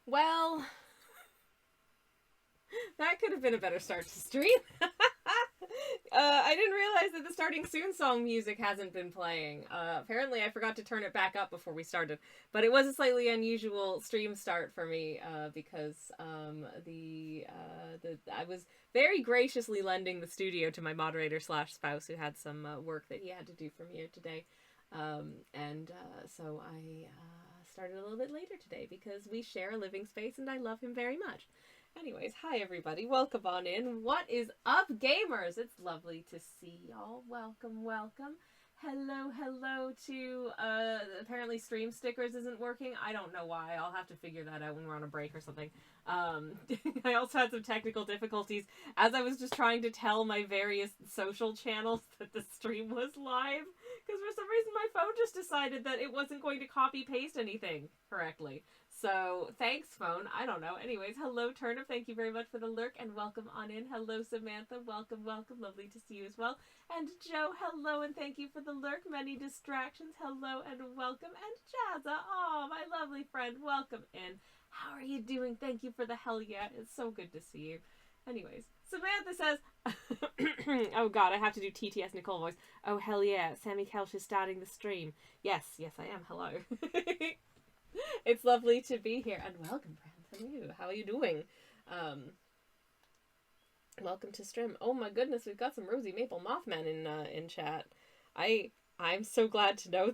Well, that could have been a better start to stream. I didn't realize that the starting soon song music hasn't been playing. Apparently, I forgot to turn it back up before we started. But it was a slightly unusual stream start for me because I was very graciously lending the studio to my moderator slash spouse who had some work that he had to do for me today. So I started a little bit later today because we share a living space and I love him very much. Anyways, hi everybody. Welcome on in. What is up, gamers? It's lovely to see y'all. Welcome, welcome. Hello, hello to, apparently Stream Stickers isn't working. I don't know why. I'll have to figure that out when we're on a break or something. I also had some technical difficulties as I was just trying to tell my various social channels that the stream was live. Because for some reason my phone just decided that it wasn't going to copy paste anything correctly. So, thanks, phone. I don't know. Anyways, hello, Turnip. Thank you very much for the lurk, and welcome on in. Hello, Samantha. Welcome, welcome. Lovely to see you as well. And Joe, hello, and thank you for the lurk. Many distractions. Hello, and welcome. And Jazza, oh, my lovely friend, welcome in. How are you doing? Thank you for the hell yeah. It's so good to see you. Anyways, Samantha says, oh god, I have to do TTS Nicole voice. Oh, hell yeah. Sammy Kelch is starting the stream. Yes, I am. Hello. It's lovely to be here, and welcome, Brandon. How are you doing? Welcome to stream. Oh my goodness, we've got some Rosie Maple Mothman in chat. I'm so glad to know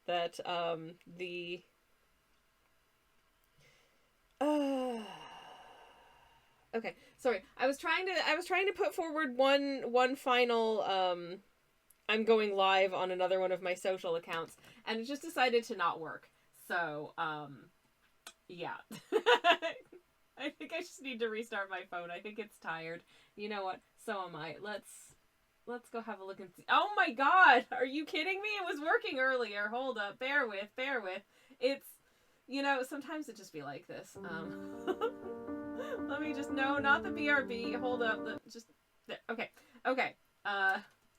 that the okay, sorry. I was trying to put forward one final I'm going live on another one of my social accounts, and it just decided to not work. So, yeah. I think I just need to restart my phone. I think it's tired. You know what? So am I. Let's go have a look and see. Oh my god! Are you kidding me? It was working earlier. Hold up. Bear with. It's, sometimes it just be like this. Let me just, no, not the BRB. Hold up. Just, there. Okay.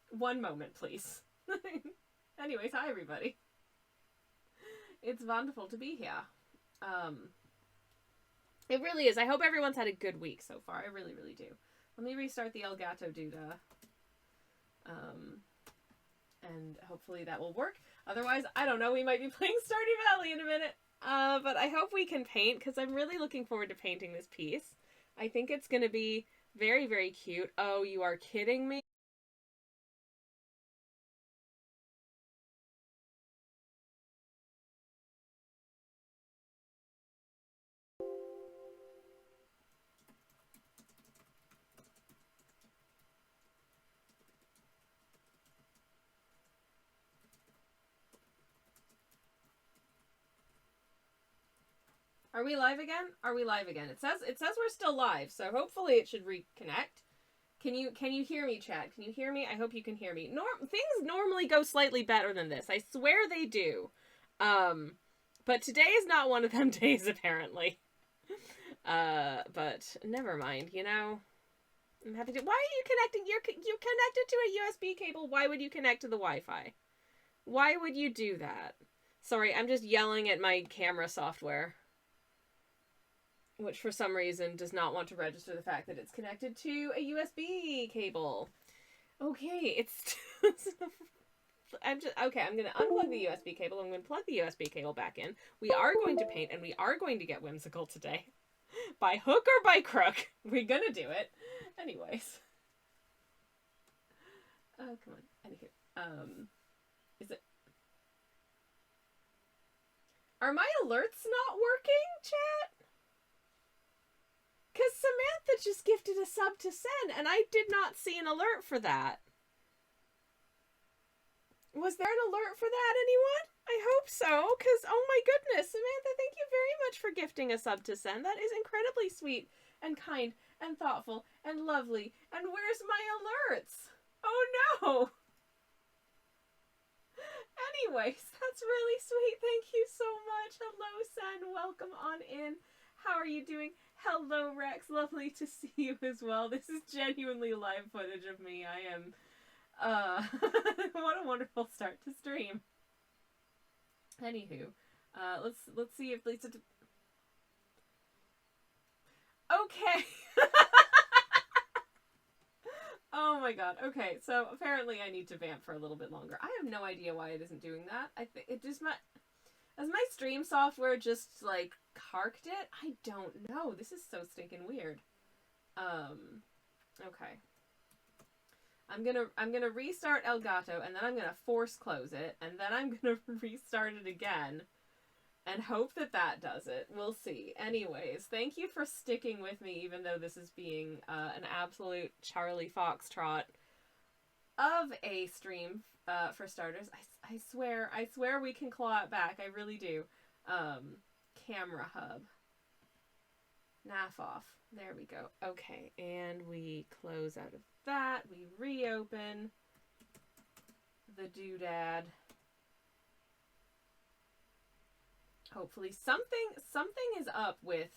One moment, please. Anyways, hi everybody. It's wonderful to be here. It really is. I hope everyone's had a good week so far. I really, really do. Let me restart the Elgato Duda. And hopefully that will work. Otherwise, I don't know, we might be playing Stardew Valley in a minute. But I hope we can paint, because I'm really looking forward to painting this piece. I think it's going to be very, very cute. Oh, you are kidding me? Are we live again? It says we're still live, so hopefully it should reconnect. Can you hear me, chat? Can you hear me? I hope you can hear me. Things normally go slightly better than this. I swear they do. But today is not one of them days, apparently. But never mind, I'm happy to. Why are you connecting? You're connected to a USB cable. Why would you connect to the Wi-Fi? Why would you do that? Sorry, I'm just yelling at my camera software, which for some reason does not want to register the fact that it's connected to a USB cable. Okay, it's I'm going to unplug the USB cable. I'm going to plug the USB cable back in. We are going to paint, and we are going to get whimsical today. By hook or by crook, we're going to do it. Anyways. Oh, come on. Anywho. Is it... Are my alerts not working, chat? Because Samantha just gifted a sub to Sen, and I did not see an alert for that. Was there an alert for that, anyone? I hope so, because, oh my goodness, Samantha, thank you very much for gifting a sub to Sen. That is incredibly sweet and kind and thoughtful and lovely. And where's my alerts? Oh no! Anyways, that's really sweet. Thank you so much. Hello, Sen. Welcome on in. How are you doing? Hello, Rex. Lovely to see you as well. This is genuinely live footage of me. I am... what a wonderful start to stream. Anywho, let's see if Lisa... Okay. Oh my god. Okay, so apparently I need to vamp for a little bit longer. I have no idea why it isn't doing that. I think it just has my stream software just like carked it? I don't know. This is so stinking weird. Okay. I'm gonna restart Elgato, and then I'm gonna force close it, and then I'm gonna restart it again and hope that that does it. We'll see. Anyways, thank you for sticking with me, even though this is being an absolute Charlie Foxtrot of a stream, for starters. I swear we can claw it back. I really do. Camera hub. Naff off. There we go. Okay, and we close out of that. We reopen the doodad. Hopefully something is up with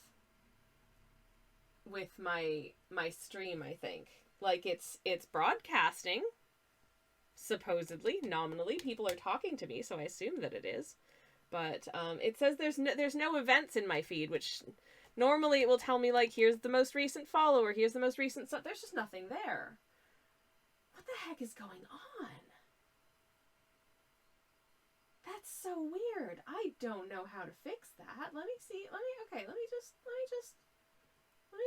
my stream, I think. Like it's broadcasting, supposedly, nominally. People are talking to me, so I assume that it is. But it says there's no events in my feed, which normally it will tell me, like, here's the most recent follower, here's the most recent stuff. There's just nothing there. What the heck is going on? That's so weird. I don't know how to fix that. Let me see. Let me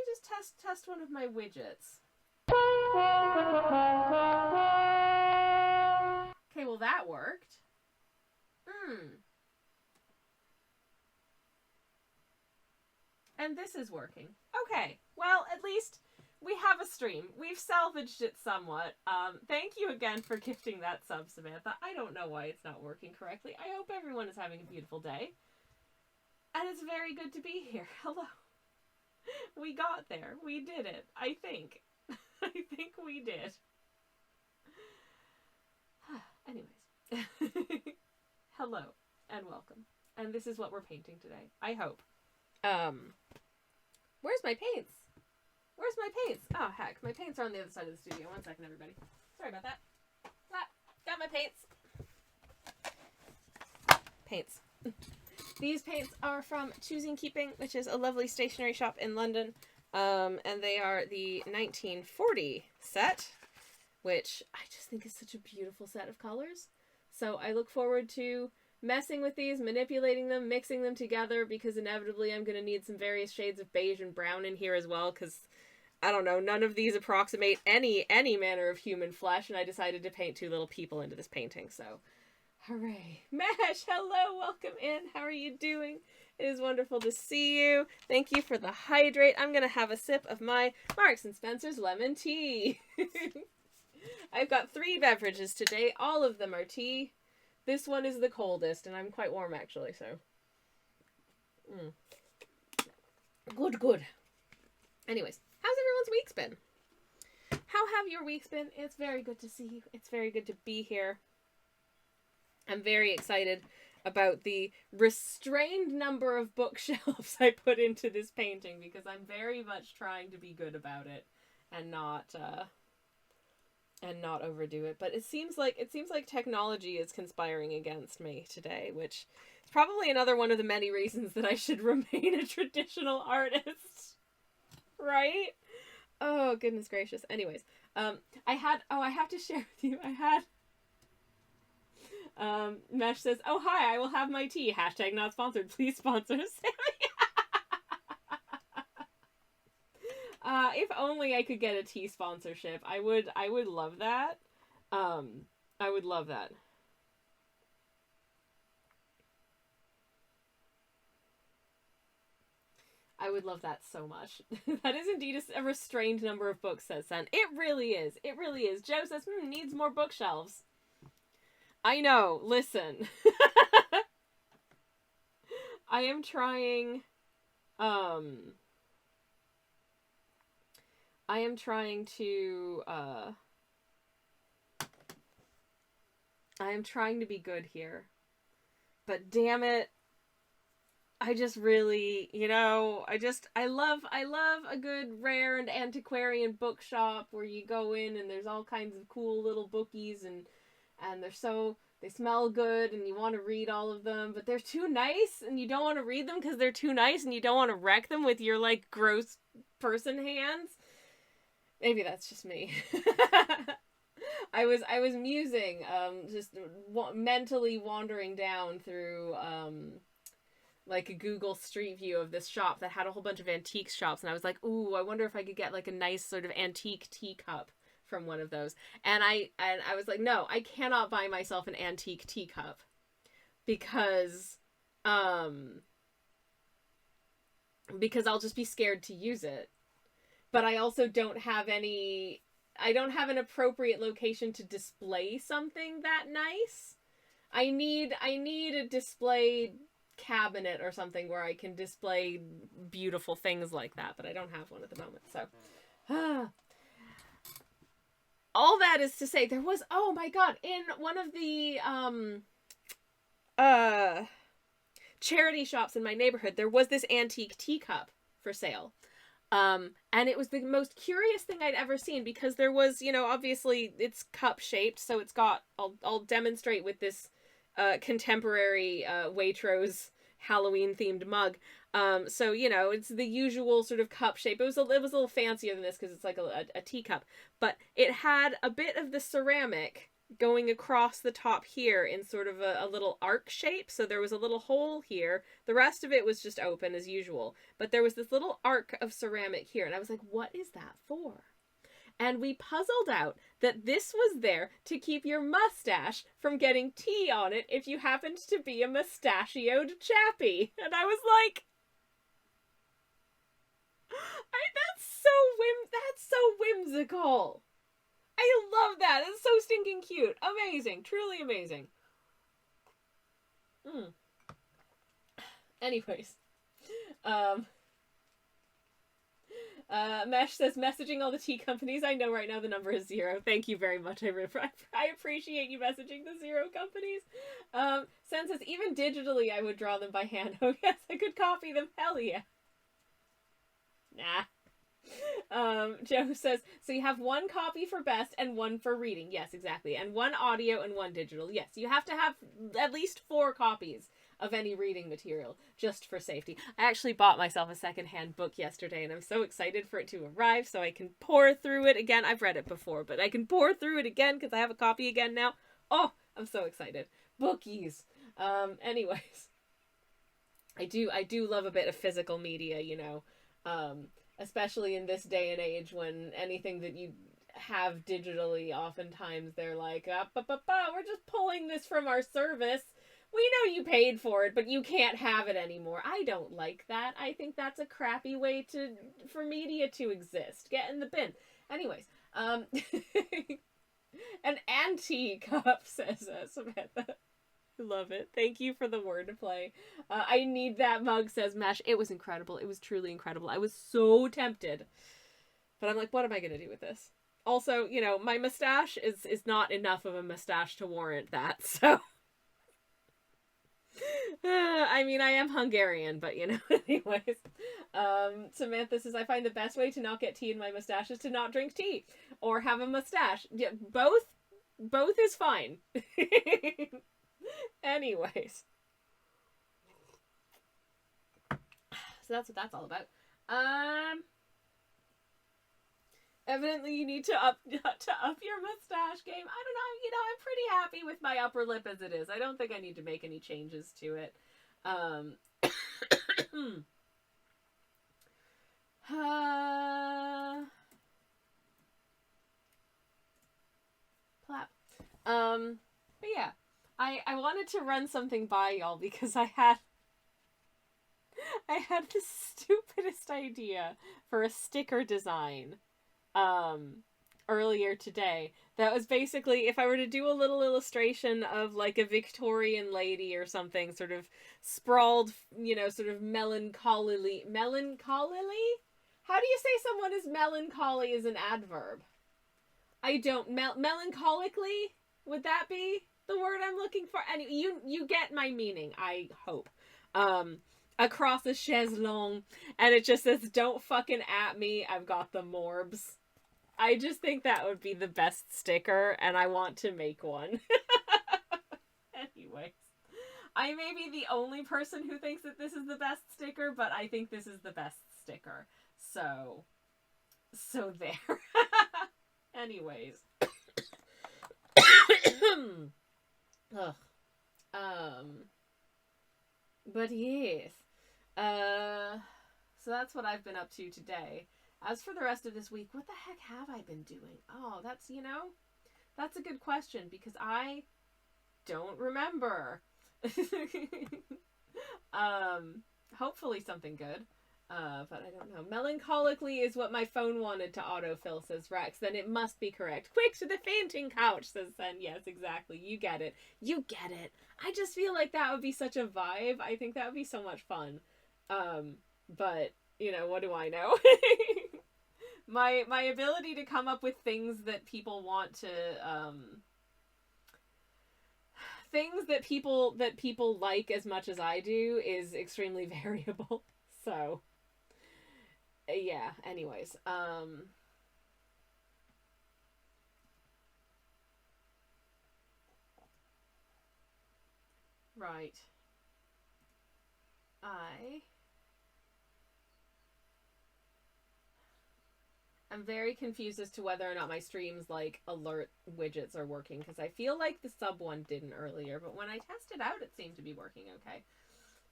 just test one of my widgets. Okay, well that worked. And this is working. Okay, well, at least we have a stream. We've salvaged it somewhat. Thank you again for gifting that sub, Samantha. I don't know why it's not working correctly. I hope everyone is having a beautiful day. And it's very good to be here. Hello. We got there. We did it. I think. I think we did. Anyways. Hello and welcome. And this is what we're painting today. I hope. Where's my paints? Where's my paints? Oh, heck. My paints are on the other side of the studio. One second, everybody. Sorry about that. Got my paints. Paints. These paints are from Choosing Keeping, which is a lovely stationery shop in London. And they are the 1940 set, which I just think is such a beautiful set of colors. So I look forward to messing with these, manipulating them, mixing them together, because inevitably I'm going to need some various shades of beige and brown in here as well, because, I don't know, none of these approximate any manner of human flesh, and I decided to paint two little people into this painting, so hooray. Mesh, hello, welcome in. How are you doing? It is wonderful to see you. Thank you for the hydrate. I'm going to have a sip of my Marks & Spencer's lemon tea. I've got 3 beverages today. All of them are tea. This one is the coldest, and I'm quite warm, actually, so. Good. Anyways, how's everyone's week's been? How have your weeks been? It's very good to see you. It's very good to be here. I'm very excited about the restrained number of bookshelves I put into this painting, because I'm very much trying to be good about it and not overdo it. But it seems like technology is conspiring against me today, which is probably another one of the many reasons that I should remain a traditional artist. Right? Oh, goodness gracious. Anyways, I have to share with you. Mesh says, "Oh, hi, I will have my tea. Hashtag not sponsored. Please sponsor Sammy." If only I could get a tea sponsorship. I would love that. I would love that. I would love that so much. That is indeed a restrained number of books, says Sen. It really is. It really is. Joe says, needs more bookshelves. I know. Listen. I am trying to be good here. But damn it, I just really, I love a good rare and antiquarian bookshop where you go in and there's all kinds of cool little bookies and they smell good and you want to read all of them, but they're too nice and you don't want to read them because they're too nice and you don't want to wreck them with your, like, gross person hands. Maybe that's just me. I was musing, just mentally wandering down through like a Google Street View of this shop that had a whole bunch of antique shops, and I was like, ooh, I wonder if I could get like a nice sort of antique teacup from one of those. And I was like, no, I cannot buy myself an antique teacup because I'll just be scared to use it. But I also don't have an appropriate location to display something that nice. I need a display cabinet or something where I can display beautiful things like that, but I don't have one at the moment. So all that is to say, there was, oh my god, in one of the charity shops in my neighborhood, there was this antique teacup for sale. And it was the most curious thing I'd ever seen, because there was, obviously it's cup shaped, so it's got, I'll demonstrate with this contemporary Waitrose Halloween themed mug. So it's the usual sort of cup shape. It was a little fancier than this because it's like a teacup, but it had a bit of the ceramic going across the top here in sort of a little arc shape. So there was a little hole here. The rest of it was just open as usual, but there was this little arc of ceramic here, and I was like, what is that for? And we puzzled out that this was there to keep your mustache from getting tea on it if you happened to be a mustachioed chappy. And I was like, that's so whimsical. I love that. It's so stinking cute. Amazing. Truly amazing. Anyways. Mesh says, messaging all the tea companies. I know right now the number is 0. Thank you very much. I appreciate you messaging the 0 companies. Sen says, even digitally I would draw them by hand. Oh yes, I could copy them. Hell yeah. Nah. Joe says, so you have one copy for best and one for reading. Yes, exactly. And one audio and one digital. Yes, you have to have at least 4 copies of any reading material, just for safety. I actually bought myself a secondhand book yesterday, and I'm so excited for it to arrive so I can pour through it again. I've read it before, but I can pour through it again because I have a copy again now. Oh, I'm so excited. Bookies. Anyways. I do love a bit of physical media, especially in this day and age when anything that you have digitally, oftentimes they're like, we're just pulling this from our service. We know you paid for it, but you can't have it anymore. I don't like that. I think that's a crappy way for media to exist. Get in the bin. Anyways, an antique cup, says Samantha. Love it. Thank you for the wordplay. I need that mug, says Mesh. It was incredible. It was truly incredible. I was so tempted. But I'm like, what am I going to do with this? Also, my mustache is not enough of a mustache to warrant that, so... I mean, I am Hungarian, but anyways. Samantha says, I find the best way to not get tea in my mustache is to not drink tea or have a mustache. Yeah, both is fine. Anyways. So that's what that's all about. Evidently you need to up your mustache game. I don't know, I'm pretty happy with my upper lip as it is. I don't think I need to make any changes to it. Plap. But yeah, I wanted to run something by y'all because I had the stupidest idea for a sticker design earlier today that was basically, if I were to do a little illustration of like a Victorian lady or something, sort of sprawled, sort of melancholy. How do you say someone is melancholy as an adverb? I don't, melancholically, would that be the word I'm looking for? Anyway, you get my meaning, I hope. Across a chaise longue, and it just says, don't fucking at me, I've got the morbs. I just think that would be the best sticker, and I want to make one. Anyways. I may be the only person who thinks that this is the best sticker, but I think this is the best sticker. So there. Anyways. Ugh. But yes. So that's what I've been up to today. As for the rest of this week, what the heck have I been doing? Oh, that's a good question because I don't remember. Hopefully something good. But I don't know. Melancholically is what my phone wanted to autofill, says Rex. Then it must be correct. Quick to the fainting couch, says Sen. Yes, exactly. You get it. You get it. I just feel like that would be such a vibe. I think that would be so much fun. But, what do I know? My ability to come up with things that people want to, things that people like as much as I do is extremely variable. So, yeah, anyways, right. I'm very confused as to whether or not my stream's, like, alert widgets are working, because I feel like the sub one didn't earlier, but when I tested out, it seemed to be working okay.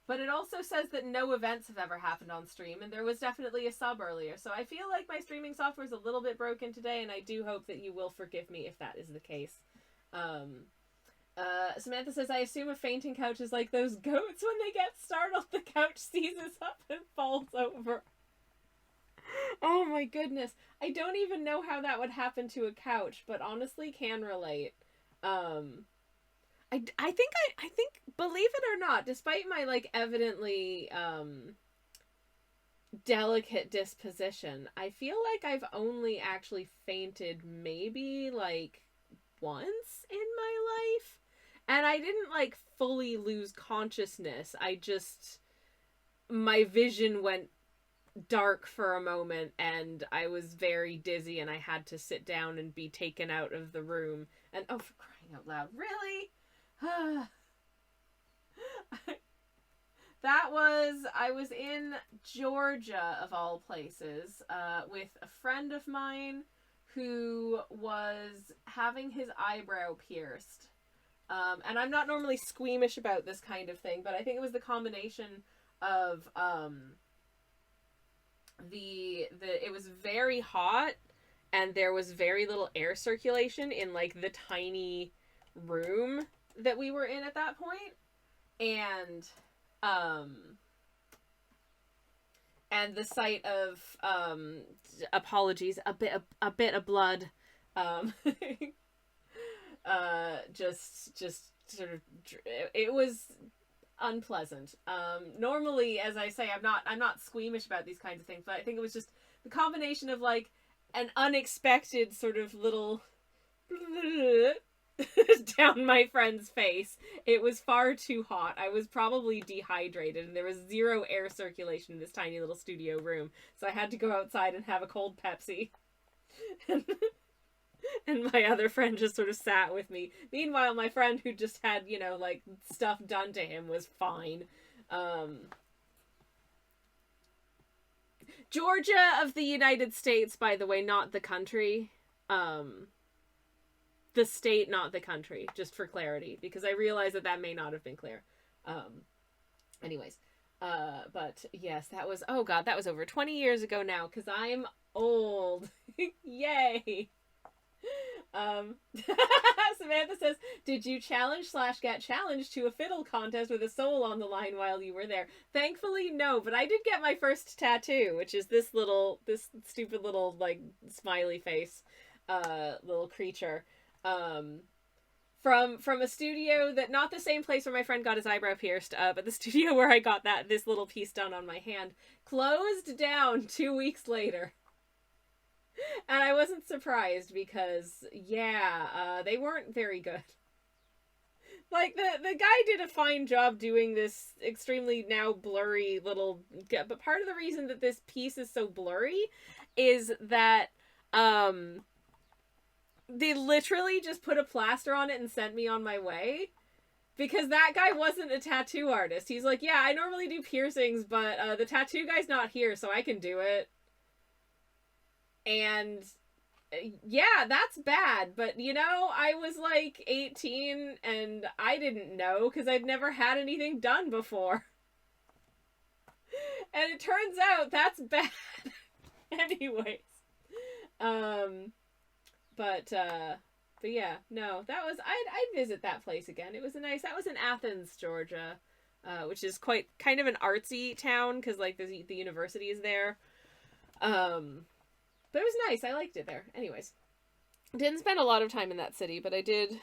But it also says that no events have ever happened on stream, and there was definitely a sub earlier, so I feel like my streaming software is a little bit broken today, and I do hope that you will forgive me if that is the case. Samantha says, I assume a fainting couch is like those goats when they get startled, the couch seizes up and falls over. Oh my goodness. I don't even know how that would happen to a couch, but honestly can relate. I think, believe it or not, despite my, like, evidently, delicate disposition, I feel like I've only actually fainted maybe, like, once in my life. And I didn't, like, fully lose consciousness. My vision went dark for a moment, and I was very dizzy, and I had to sit down and be taken out of the room. And, oh, for crying out loud, really? I was in Georgia, of all places, with a friend of mine who was having his eyebrow pierced. And I'm not normally squeamish about this kind of thing, but I think it was the combination of, it was very hot, and there was very little air circulation in, like, the tiny room that we were in at that point, and the sight of, apologies, a bit of blood, just sort of, it was unpleasant. Normally, as I say, I'm not squeamish about these kinds of things, but I think it was just the combination of, like, an unexpected sort of little down my friend's face. It was far too hot. I was probably dehydrated, and there was zero air circulation in this tiny little studio room, so I had to go outside and have a cold Pepsi. And my other friend just sort of sat with me. Meanwhile, my friend who just had, like, stuff done to him was fine. Georgia of the United States, by the way, not the country. The state, not the country, just for clarity, because I realize that may not have been clear. Anyways. But yes, that was over 20 years ago now, because I'm old. Yay! Samantha says, did you challenge/get challenged to a fiddle contest with a soul on the line while you were there? Thankfully, no, but I did get my first tattoo, which is this stupid little, like, smiley face, little creature, from a studio that, not the same place where my friend got his eyebrow pierced, but the studio where I got this little piece done on my hand, closed down 2 weeks later. And I wasn't surprised because, they weren't very good. Like, the guy did a fine job doing this extremely now blurry little... But part of the reason that this piece is so blurry is that, they literally just put a plaster on it and sent me on my way. Because that guy wasn't a tattoo artist. He's like, yeah, I normally do piercings, but the tattoo guy's not here, so I can do it. And yeah, that's bad. But, you know, I was like 18 and I didn't know because I'd never had anything done before. And it turns out that's bad. Anyways. But yeah, no, that was, I'd visit that place again. It was that was in Athens, Georgia, which is kind of an artsy town because like the university is there. But it was nice. I liked it there. Anyways, didn't spend a lot of time in that city, but I did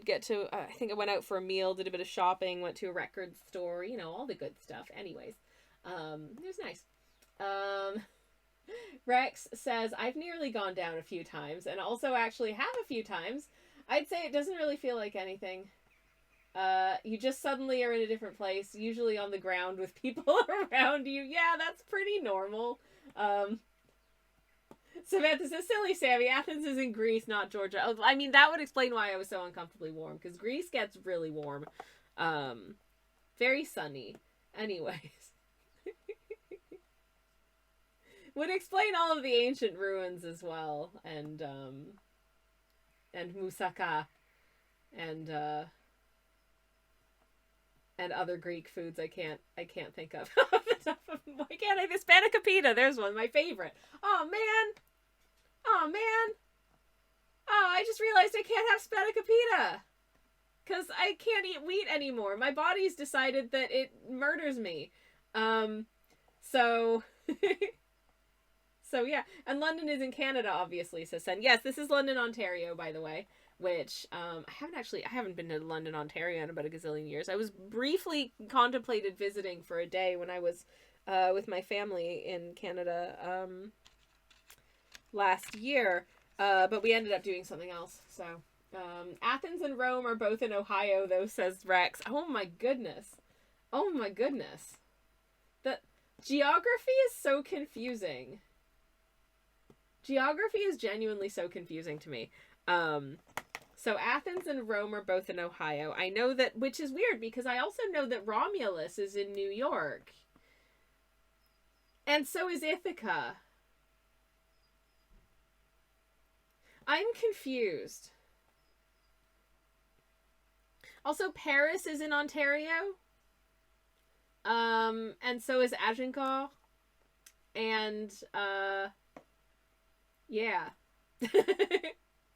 get to, I think I went out for a meal, did a bit of shopping, went to a record store, you know, all the good stuff. Anyways, it was nice. Rex says, I've nearly gone down a few times and also actually have a few times. I'd say it doesn't really feel like anything. You just suddenly are in a different place, usually on the ground with people around you. Yeah, that's pretty normal. Samantha says, silly Sammy, Athens is in Greece, not Georgia. Oh, I mean, that would explain why I was so uncomfortably warm, because Greece gets really warm. Very sunny. Anyways. Would explain all of the ancient ruins as well, and moussaka, and other Greek foods I can't think of. Why can't I? The spanakopita, there's one, my favorite. Oh man! Oh, I just realized I can't have spanakopita because I can't eat wheat anymore. My body's decided that it murders me. So so yeah, and London is in Canada, obviously, says Sen. Yes, this is London, Ontario, by the way, which I haven't been to London, Ontario in about a gazillion years. I was briefly contemplated visiting for a day when I was with my family in Canada last year, but we ended up doing something else. So Athens and Rome are both in Ohio, though, says Rex. Oh my goodness. The geography is so confusing. Geography is genuinely so confusing to me. So Athens and Rome are both in Ohio. I know that, which is weird because I also know that Romulus is in New York. And so is Ithaca. I'm confused. Also, Paris is in Ontario. And so is Agincourt. And, yeah.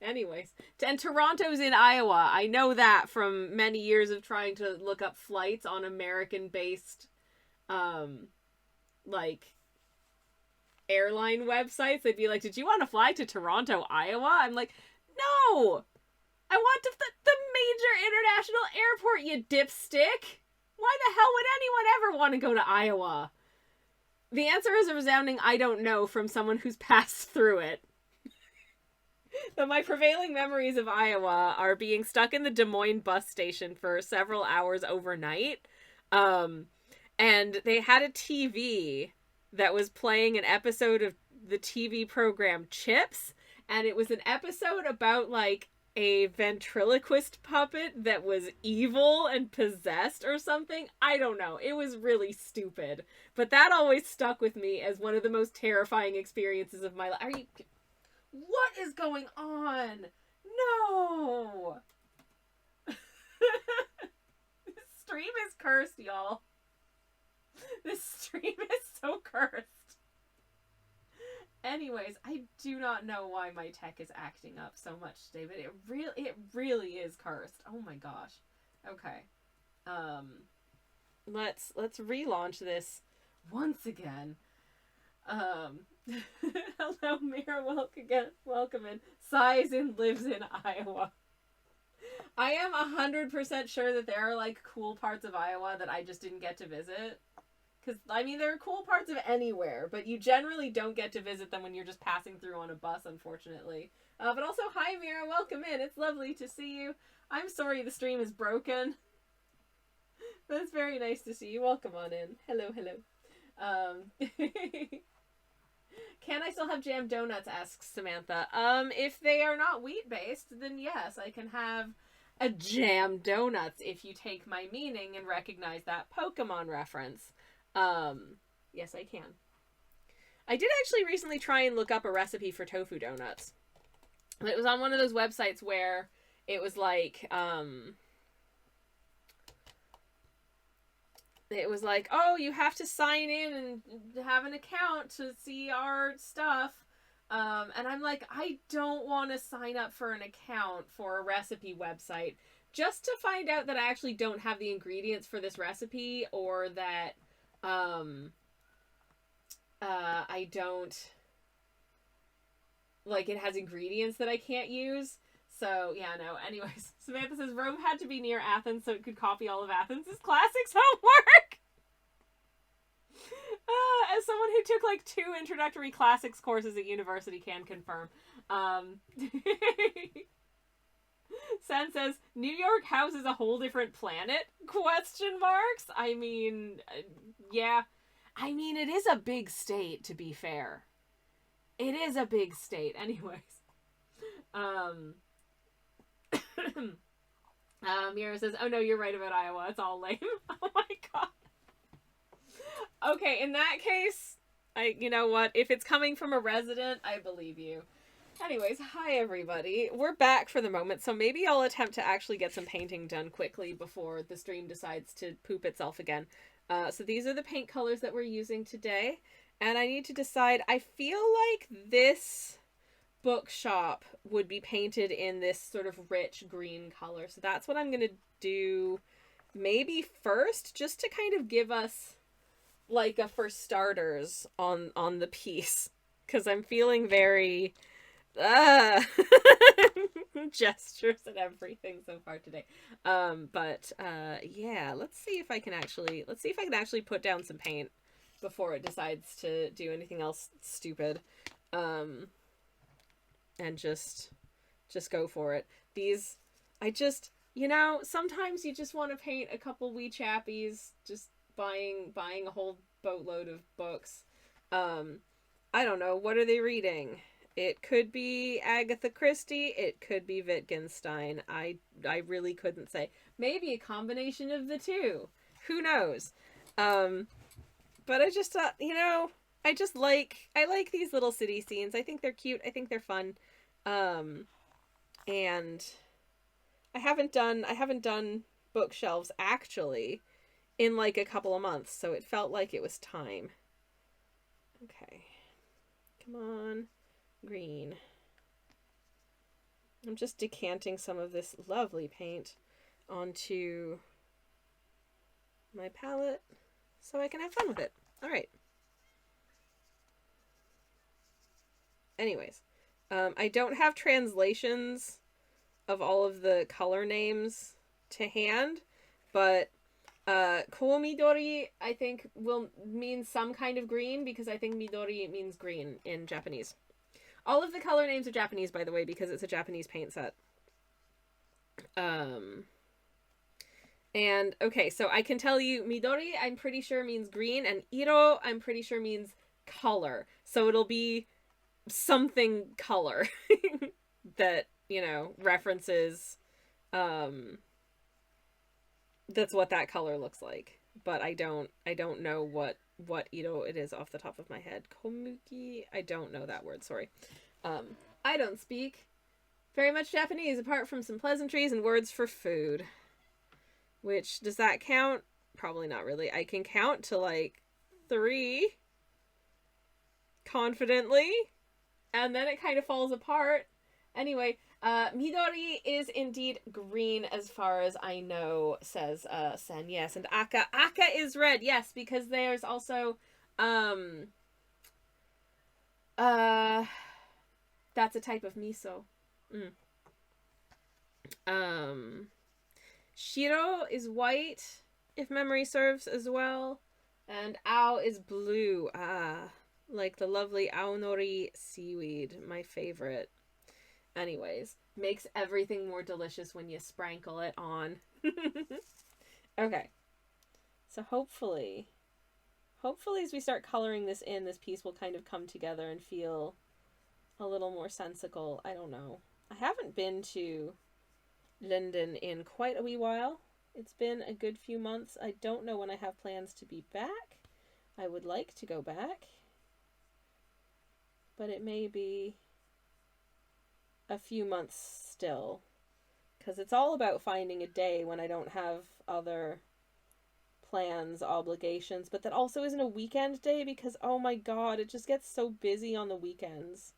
Anyways. And Toronto's in Iowa. I know that from many years of trying to look up flights on American-based, like, airline websites. They'd be like, did you want to fly to Toronto, Iowa? I'm like, no! I want to the major international airport, you dipstick! Why the hell would anyone ever want to go to Iowa? The answer is a resounding I don't know from someone who's passed through it. But my prevailing memories of Iowa are being stuck in the Des Moines bus station for several hours overnight. And they had a TV that was playing an episode of the TV program Chips. And it was an episode about, like, a ventriloquist puppet that was evil and possessed or something. I don't know. It was really stupid. But that always stuck with me as one of the most terrifying experiences of my life. Are you... What is going on? No! This stream is cursed, y'all. This stream is so cursed. Anyways, I do not know why my tech is acting up so much today, but it really is cursed. Oh my gosh. Okay. Let's relaunch this once again. Hello, Mira. Welcome in. Sighs and lives in Iowa. I am 100% sure that there are, like, cool parts of Iowa that I just didn't get to visit. Because, I mean, there are cool parts of anywhere, but you generally don't get to visit them when you're just passing through on a bus, unfortunately. But also, hi, Mira. Welcome in. It's lovely to see you. I'm sorry the stream is broken. But it's very nice to see you. Welcome on in. Hello. Can I still have jam donuts, asks Samantha. If they are not wheat-based, then yes, I can have a jam donuts if you take my meaning and recognize that Pokemon reference. Yes, I can. I did actually recently try and look up a recipe for tofu donuts. It was on one of those websites where it was like, oh, you have to sign in and have an account to see our stuff. And I'm like, I don't want to sign up for an account for a recipe website just to find out that I actually don't have the ingredients for this recipe, or that I don't, like, it has ingredients that I can't use. So, yeah, no. Anyways, Samantha says Rome had to be near Athens so it could copy all of Athens' classics homework. As someone who took like 2 introductory classics courses at university can confirm. Sen says, New York House is a whole different planet? Question marks. I mean, yeah. I mean, it is a big state, to be fair. It is a big state. Anyways. Mira says, oh no, you're right about Iowa. It's all lame. Oh my god. Okay, in that case, you know what? If it's coming from a resident, I believe you. Anyways, hi everybody. We're back for the moment, so maybe I'll attempt to actually get some painting done quickly before the stream decides to poop itself again. So these are the paint colors that we're using today, and I need to decide. I feel like this bookshop would be painted in this sort of rich green color, so that's what I'm gonna do maybe first, just to kind of give us like a for starters on the piece, because I'm feeling very gestures and everything so far today. Yeah, let's see if I can actually put down some paint before it decides to do anything else stupid. And just go for it. These, sometimes you just want to paint a couple wee chappies, just buying a whole boatload of books. I don't know, what are they reading? It could be Agatha Christie, it could be Wittgenstein. I really couldn't say. Maybe a combination of the two. Who knows? But I just thought, I like these little city scenes. I think they're cute. I think they're fun. And I haven't done bookshelves actually in like a couple of months, so it felt like it was time. Okay. Come on. Green. I'm just decanting some of this lovely paint onto my palette so I can have fun with it. All right. Anyways, I don't have translations of all of the color names to hand, but Koumidori, I think, will mean some kind of green, because I think Midori means green in Japanese. All of the color names are Japanese, by the way, because it's a Japanese paint set. And, okay, so I can tell you, Midori, I'm pretty sure means green, and Iro, I'm pretty sure means color. So it'll be something color that, references, that's what that color looks like. But I don't know what Iro it is off the top of my head. Komuki, I don't know that word, sorry. I don't speak very much Japanese, apart from some pleasantries and words for food. Which, does that count? Probably not really. I can count to like 3 confidently, and then it kind of falls apart. Anyway, Midori is indeed green as far as I know, says Sen. Yes, and Aka is red. Yes, because there's also that's a type of miso. Shiro is white, if memory serves as well, and Ao is blue. Like the lovely aonori seaweed, my favorite. Anyways, makes everything more delicious when you sprinkle it on. Okay. So hopefully as we start coloring this in, this piece will kind of come together and feel a little more sensical. I don't know. I haven't been to London in quite a wee while. It's been a good few months. I don't know when I have plans to be back. I would like to go back. but it may be a few months still, because it's all about finding a day when I don't have other plans, obligations, but that also isn't a weekend day because, oh my god, it just gets so busy on the weekends.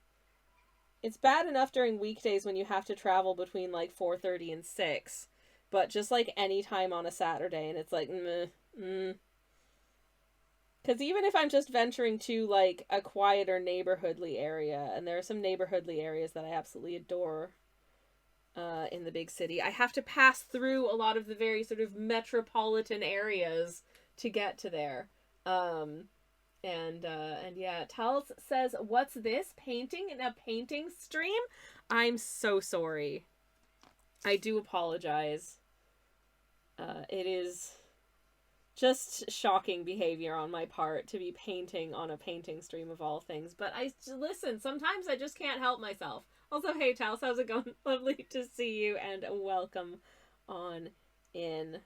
It's bad enough during weekdays when you have to travel between like 4:30 and 6, but just like any time on a Saturday, and it's like, Because even if I'm just venturing to like a quieter neighborhoodly area, and there are some neighborhoodly areas that I absolutely adore in the big city, I have to pass through a lot of the very sort of metropolitan areas to get to there. And yeah, Tals says, "What's this? Painting in a painting stream?" I'm so sorry. I do apologize. It is just shocking behavior on my part to be painting on a painting stream of all things. But listen, sometimes I just can't help myself. Also, hey Tals, how's it going? Lovely to see you, and welcome on in.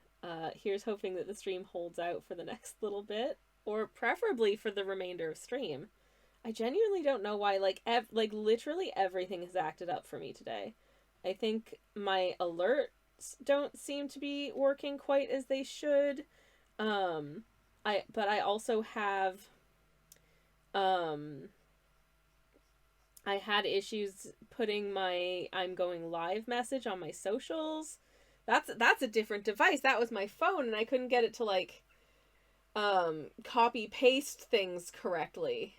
Here's hoping that the stream holds out for the next little bit, or preferably for the remainder of stream. I genuinely don't know why, like literally everything has acted up for me today. I think my alerts don't seem to be working quite as they should. But I also have, I had issues putting my "I'm going live" message on my socials. That's a different device. That was my phone, and I couldn't get it to like copy paste things correctly.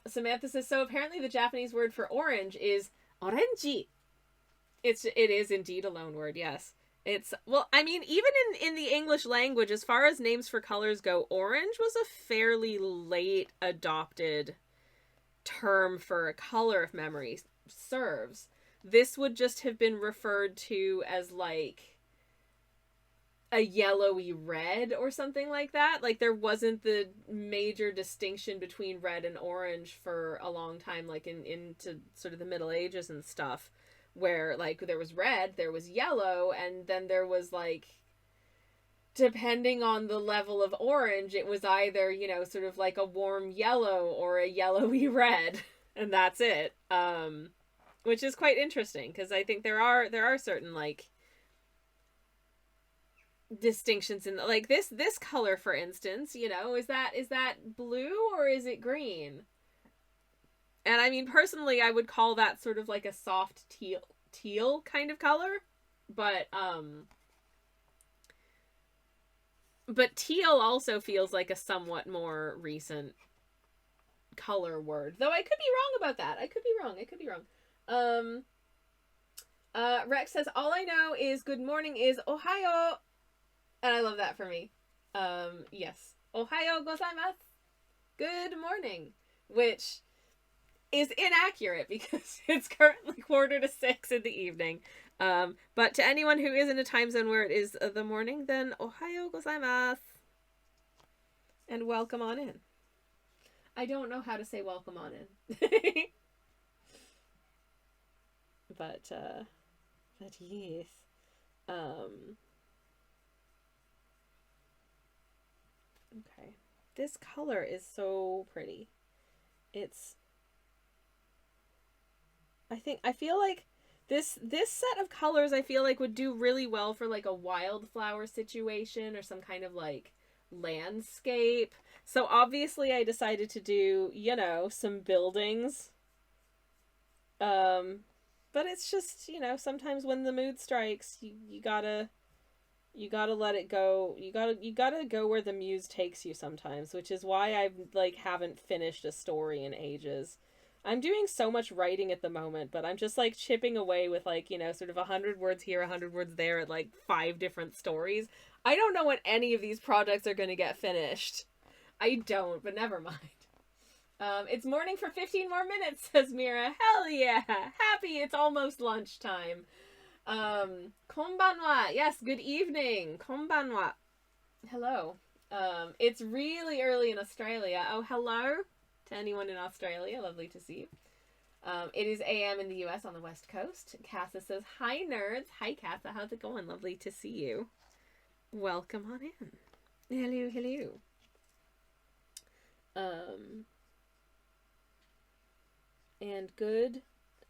Samantha says, so apparently the Japanese word for orange is oranji. It is indeed a loan word, yes. It's, well, I mean, even in the English language, as far as names for colors go, orange was a fairly late adopted term for a color, if memory serves. This would just have been referred to as like a yellowy red or something like that. Like there wasn't the major distinction between red and orange for a long time, like into sort of the Middle Ages and stuff, where like there was red, there was yellow, and then there was like, depending on the level of orange, it was either, you know, sort of like a warm yellow or a yellowy red, and that's it. Which is quite interesting, because I think there are certain like distinctions in like this color, for instance, you know, is that blue or is it green? And I mean, personally, I would call that sort of like a soft teal kind of color, but teal also feels like a somewhat more recent color word, though I could be wrong about that. I could be wrong. Rex says, all I know is good morning is Ohayo. And I love that for me. Yes. Ohayo gozaimasu. Good morning. Which is inaccurate because it's currently 5:45 in the evening. But to anyone who is in a time zone where it is the morning, then Ohayo gozaimasu. And welcome on in. I don't know how to say welcome on in. but yes. Okay. This color is so pretty. I feel like this set of colors, I feel like would do really well for like a wildflower situation or some kind of like landscape. So obviously I decided to do, you know, some buildings. But it's just, you know, sometimes when the mood strikes, you gotta let it go. You gotta go where the muse takes you sometimes, which is why I like haven't finished a story in ages. I'm doing so much writing at the moment, but I'm just like chipping away with like, you know, sort of 100 words here, 100 words there at like 5 different stories. I don't know when any of these projects are going to get finished. I don't, but never mind. It's morning for 15 more minutes, says Mira. Hell yeah! Happy it's almost lunchtime. Konbanwa. Yes, good evening. Konbanwa. Hello. It's really early in Australia. Oh, hello to anyone in Australia. Lovely to see you. It is AM in the US on the West Coast. Casa says, hi nerds. Hi Casa, how's it going? Lovely to see you. Welcome on in. Hello, hello. And good.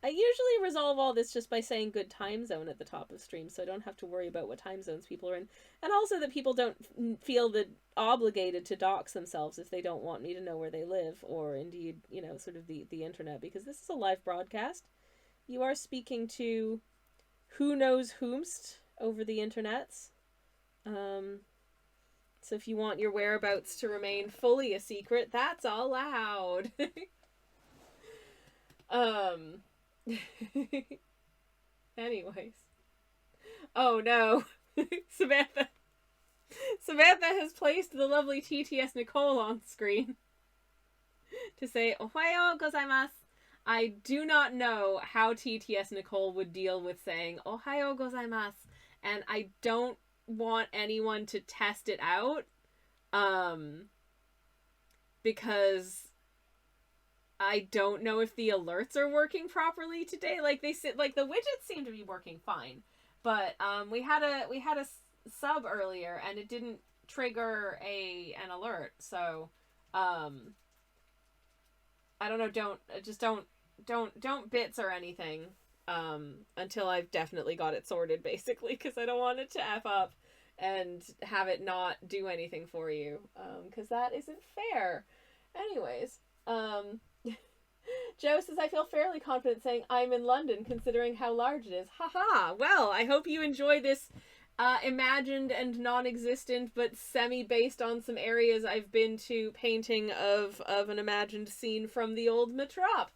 I usually resolve all this just by saying good time zone at the top of stream, so I don't have to worry about what time zones people are in. And also that people don't feel obligated to dox themselves if they don't want me to know where they live, or indeed, sort of the internet, because this is a live broadcast. You are speaking to who knows whomst over the internets. So if you want your whereabouts to remain fully a secret, that's allowed. Anyways. Oh no. Samantha has placed the lovely TTS Nicole on screen to say Ohayo gozaimasu. I do not know how TTS Nicole would deal with saying Ohayo gozaimasu, and I don't want anyone to test it out, because I don't know if the alerts are working properly today. Like the widgets seem to be working fine, but we had a sub earlier and it didn't trigger an alert. So I don't know. Don't bits or anything until I've definitely got it sorted, basically, because I don't want it to F up and have it not do anything for you, because that isn't fair. Anyways, Joe says, I feel fairly confident saying I'm in London, considering how large it is. Haha! Well, I hope you enjoy this imagined and non-existent, but semi-based on some areas I've been to, painting of an imagined scene from the old Metrop.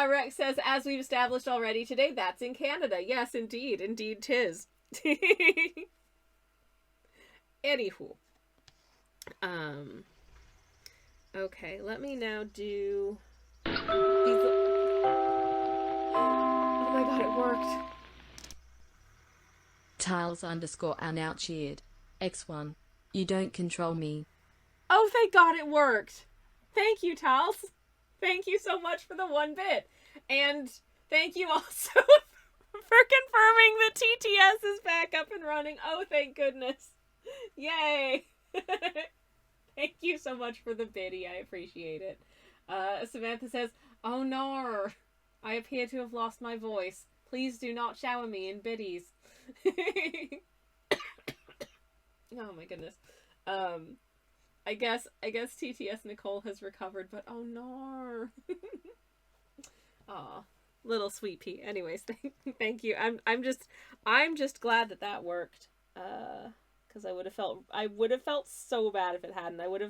Rex says, as we've established already today, that's in Canada. Yes, indeed. Indeed 'tis. Anywho. Okay, let me now do these. Oh my god, it worked. Tiles_unoutcheered. X1. You don't control me. Oh, thank god it worked. Thank you, Tiles. Thank you so much for the 1 bit. And thank you also for confirming that TTS is back up and running. Oh, thank goodness. Yay. Thank you so much for the biddy. I appreciate it. Samantha says, oh no, I appear to have lost my voice. Please do not shower me in biddies. Oh my goodness. I guess TTS Nicole has recovered, but oh no. Aw, little sweet pea. Anyways, thank you. I'm just glad that worked. Because I would have felt so bad if it hadn't. I would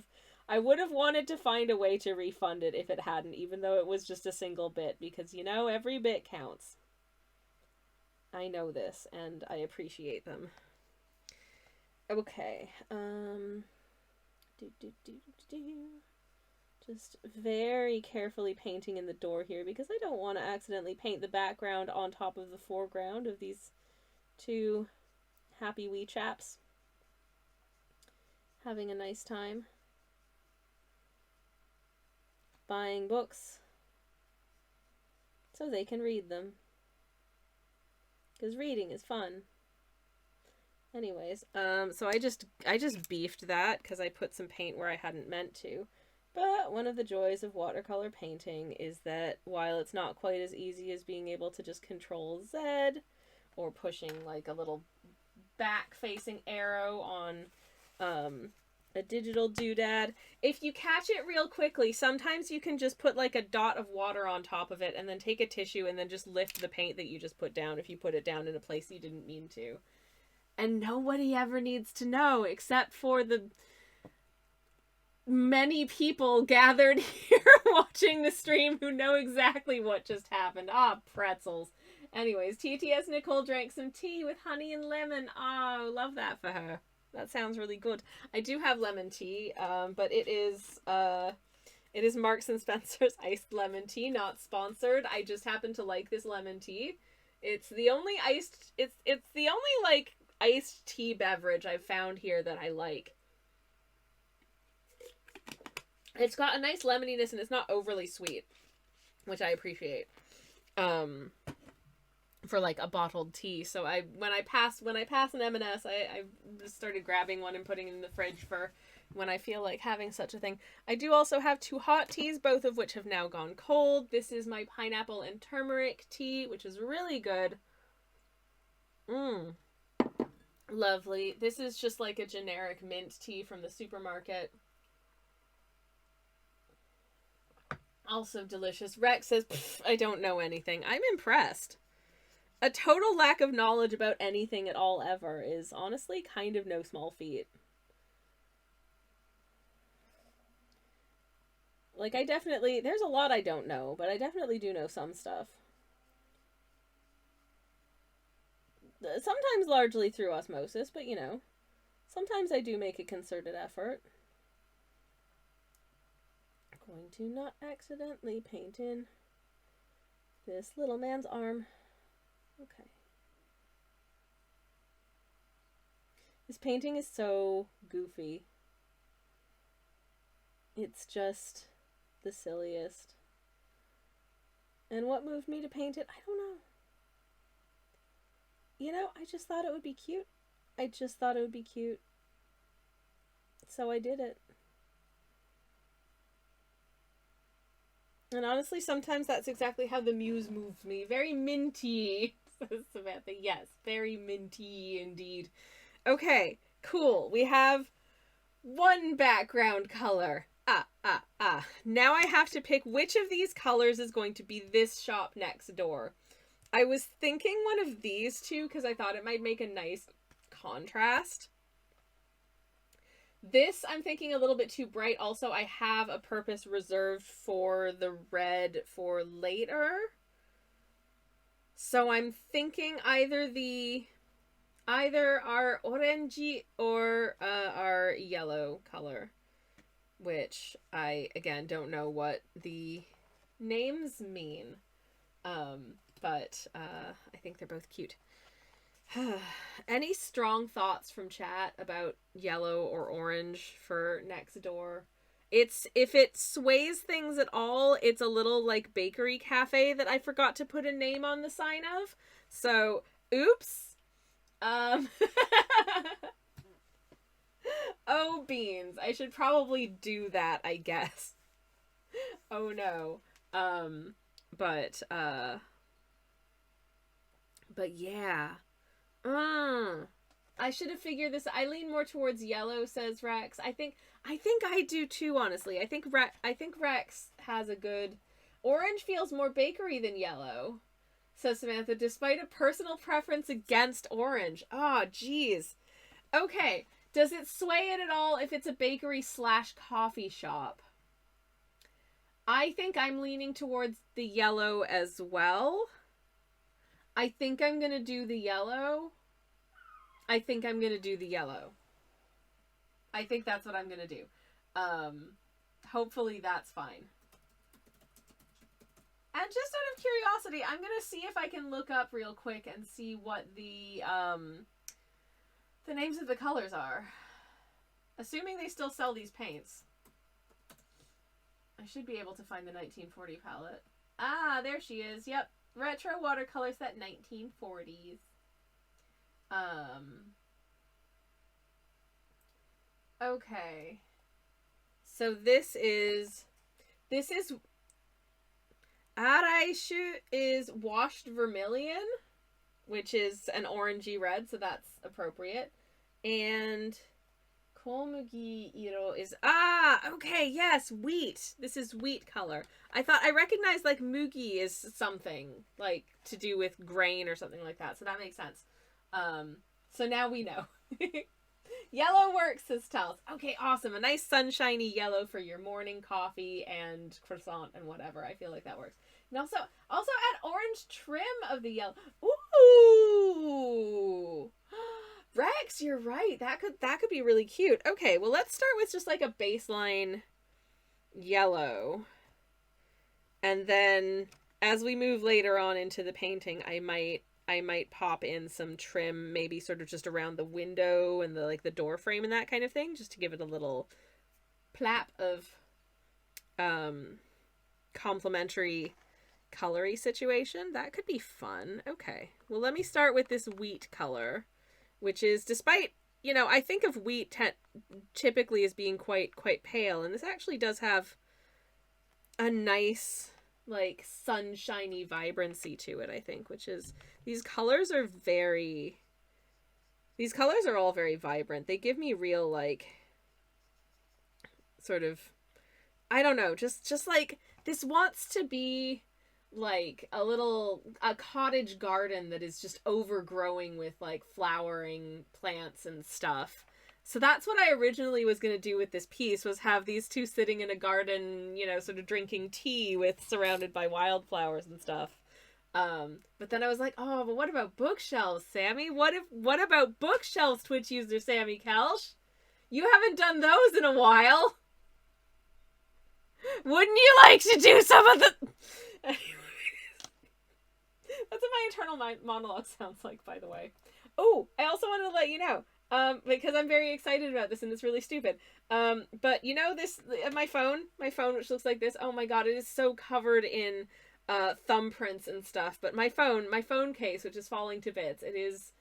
have wanted to find a way to refund it if it hadn't, even though it was just a single bit, because every bit counts. I know this, and I appreciate them. Okay. Just very carefully painting in the door here, because I don't want to accidentally paint the background on top of the foreground of these two happy wee chaps having a nice time buying books so they can read them, because reading is fun. Anyways, so I just beefed that because I put some paint where I hadn't meant to. But one of the joys of watercolor painting is that while it's not quite as easy as being able to just Control Z or pushing like a little back-facing arrow on a digital doodad, if you catch it real quickly, sometimes you can just put like a dot of water on top of it and then take a tissue and then just lift the paint that you just put down if you put it down in a place you didn't mean to. And nobody ever needs to know, except for the many people gathered here watching the stream who know exactly what just happened. Ah, pretzels. Anyways, TTS Nicole drank some tea with honey and lemon. Oh, love that for her. That sounds really good. I do have lemon tea, but it is Marks and Spencer's iced lemon tea, not sponsored. I just happen to like this lemon tea. It's the only like iced tea beverage I've found here that I like. It's got a nice lemoniness and it's not overly sweet, which I appreciate. for like a bottled tea. So when I pass an M&S, I just started grabbing one and putting it in the fridge for when I feel like having such a thing. I do also have 2 hot teas, both of which have now gone cold. This is my pineapple and turmeric tea, which is really good. Lovely. This is just like a generic mint tea from the supermarket. Also delicious. Rex says, I don't know anything. I'm impressed. A total lack of knowledge about anything at all ever is honestly kind of no small feat. Like, there's a lot I don't know, but I definitely do know some stuff. Sometimes largely through osmosis, but you know, sometimes I do make a concerted effort. I'm going to not accidentally paint in this little man's arm. Okay. This painting is so goofy. It's just the silliest. And what moved me to paint it? I don't know. You know, I just thought it would be cute. So I did it. And honestly, sometimes that's exactly how the muse moves me. Very minty, says Samantha. Yes, very minty indeed. Okay, cool. We have 1 background color. Now I have to pick which of these colors is going to be this shop next door. I was thinking one of these 2 because I thought it might make a nice contrast. This I'm thinking a little bit too bright. Also, I have a purpose reserved for the red for later. So I'm thinking either our orangey or our yellow color, which I again don't know what the names mean. But I think they're both cute. Any strong thoughts from chat about yellow or orange for next door? If it sways things at all, it's a little like bakery cafe that I forgot to put a name on the sign of. So, oops. Oh, beans. I should probably do that, I guess. Oh no. But yeah. I should have figured this. I lean more towards yellow, says Rex. I think I do too, honestly. I think Rex has a good... Orange feels more bakery than yellow, says Samantha, despite a personal preference against orange. Oh, geez. Okay. Does it sway it at all if it's a bakery / coffee shop? I think I'm leaning towards the yellow as well. I think I'm going to do the yellow. I think that's what I'm going to do. Hopefully that's fine. And just out of curiosity, I'm going to see if I can look up real quick and see what the names of the colors are. Assuming they still sell these paints. I should be able to find the 1940 palette. Ah, there she is. Yep. Retro watercolor set 1940s. Okay. So this is Araishu is washed vermilion, which is an orangey red, so that's appropriate. And Komugi Iro is... okay, yes, wheat. This is wheat color. I recognized, like, mugi is something, like, to do with grain or something like that, so that makes sense. So now we know. Yellow works, says Tals. Okay, awesome. A nice sunshiny yellow for your morning coffee and croissant and whatever. I feel like that works. And also add orange trim of the yellow. Ooh! Rex, you're right. That could be really cute. Okay, well, let's start with just like a baseline yellow. And then as we move later on into the painting, I might pop in some trim, maybe sort of just around the window and the door frame and that kind of thing, just to give it a little plap of complementary colory situation. That could be fun. Okay. Well, let me start with this wheat color, which is, despite, you know, I think of wheat typically as being quite pale, and this actually does have a nice, like, sunshiny vibrancy to it, I think, which is, these colors are all very vibrant. They give me real, like, sort of, I don't know, just like, this wants to be like a cottage garden that is just overgrowing with like flowering plants and stuff. So that's what I originally was going to do with this piece, was have these two sitting in a garden, you know, sort of drinking tea surrounded by wildflowers and stuff. But then I was like, oh, but what about bookshelves, Sammy? What about bookshelves, Twitch user Sammy Kelsch? You haven't done those in a while. Wouldn't you like to do some of the... That's what my internal monologue sounds like, by the way. Oh, I also wanted to let you know, because I'm very excited about this and it's really stupid. But you know this, my phone, which looks like this, oh my god, it is so covered in thumbprints and stuff. But my phone case, which is falling to bits, it is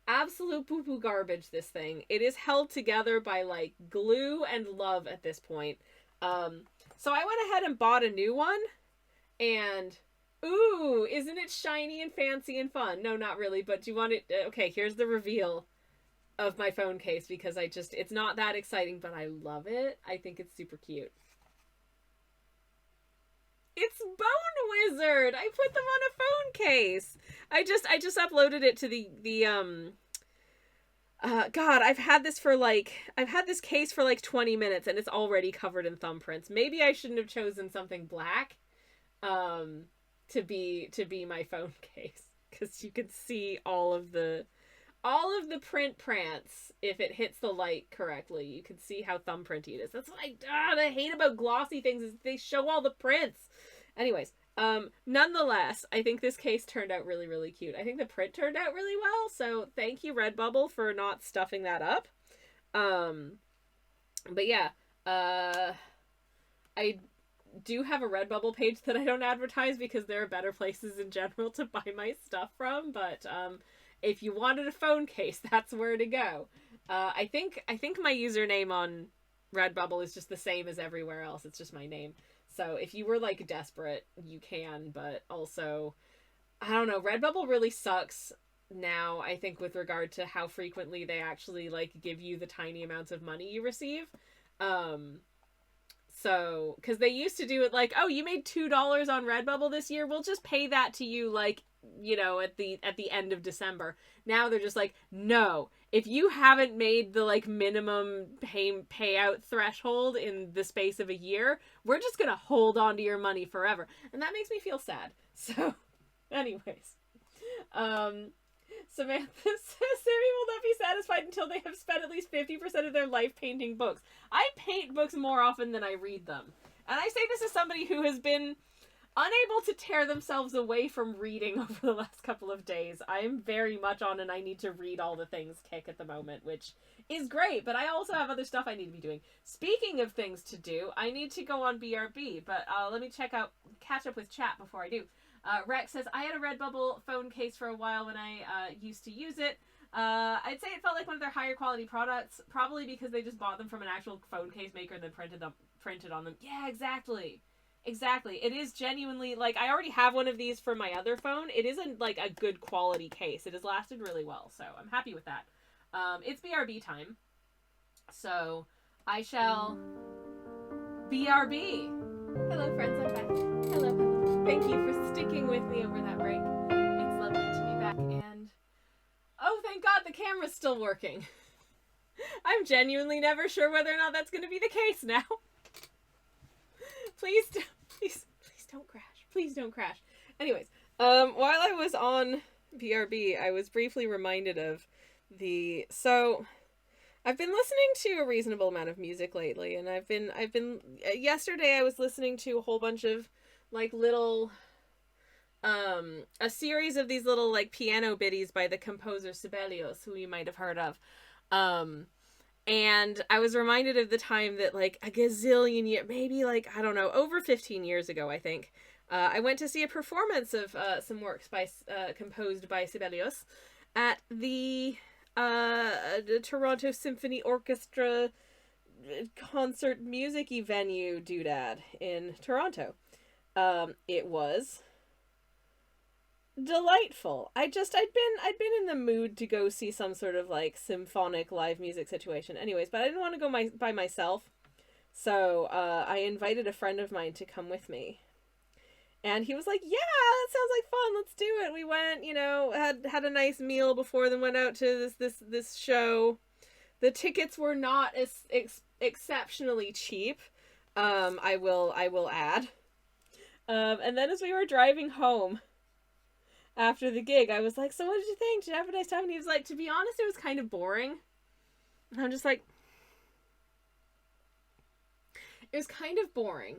absolute poo-poo garbage, this thing. It is held together by like glue and love at this point. So I went ahead and bought a new one, and ooh, isn't it shiny and fancy and fun? No, not really, but do you want it? Okay, here's the reveal of my phone case, because it's not that exciting, but I love it. I think it's super cute. It's Bone Wizard! I put them on a phone case! I just uploaded it to the God, I've had this case for like 20 minutes and it's already covered in thumbprints. Maybe I shouldn't have chosen something black to be my phone case, because you can see all of the print prance if it hits the light correctly. You can see how thumbprinty it is. That's what I hate about glossy things, is they show all the prints. Anyways, nonetheless, I think this case turned out really, really cute. I think the print turned out really well, so thank you, Redbubble, for not stuffing that up. But yeah, I do have a Redbubble page that I don't advertise because there are better places in general to buy my stuff from, but if you wanted a phone case, that's where to go. I think my username on Redbubble is just the same as everywhere else. It's just my name. So if you were like desperate, you can, but also, I don't know, Redbubble really sucks now, I think, with regard to how frequently they actually like give you the tiny amounts of money you receive. So, because they used to do it like, oh, you made $2 on Redbubble this year, we'll just pay that to you, like, you know, at the end of December. Now they're just like, no, if you haven't made the like minimum payout threshold in the space of a year, we're just gonna hold on to your money forever. And that makes me feel sad. So, anyways, Samantha says Sammy will not be satisfied until they have spent at least 50% of their life painting books. I paint books more often than I read them. And I say this as somebody who has been unable to tear themselves away from reading over the last couple of days. I am very much on an I need to read all the things kick at the moment, which is great, but I also have other stuff I need to be doing. Speaking of things to do, I need to go on BRB, but let me catch up with chat before I do. Rex says, I had a Redbubble phone case for a while when I used to use it. I'd say it felt like one of their higher quality products, probably because they just bought them from an actual phone case maker and then printed on them. Yeah, exactly. It is genuinely, like, I already have one of these for my other phone. It isn't, like, a good quality case. It has lasted really well, so I'm happy with that. It's BRB time. So, I shall BRB. Hello, friends, I'm back. Hello. Thank you for sticking with me over that break. It's lovely to be back, and oh, thank God the camera's still working. I'm genuinely never sure whether or not that's going to be the case now. Please don't crash. Please don't crash. Anyways, while I was on BRB, I was briefly reminded of so I've been listening to a reasonable amount of music lately, and I've been yesterday I was listening to a whole bunch of like little a series of these little like piano bitties by the composer Sibelius, who you might have heard of. And I was reminded of the time that, like, a gazillion years, maybe, like, I don't know, over 15 years ago, I think, I went to see a performance of some works composed by Sibelius at the Toronto Symphony Orchestra concert music-y venue doodad in Toronto. It was delightful. I'd been in the mood to go see some sort of like symphonic live music situation anyways, but I didn't want to go by myself. So I invited a friend of mine to come with me. And he was like, yeah, that sounds like fun. Let's do it. We went, had a nice meal before, then went out to this show. The tickets were not as exceptionally cheap. I will add. And then as we were driving home after the gig, I was like, so what did you think? Did you have a nice time? And he was like, to be honest, it was kind of boring. And I'm just like, it was kind of boring.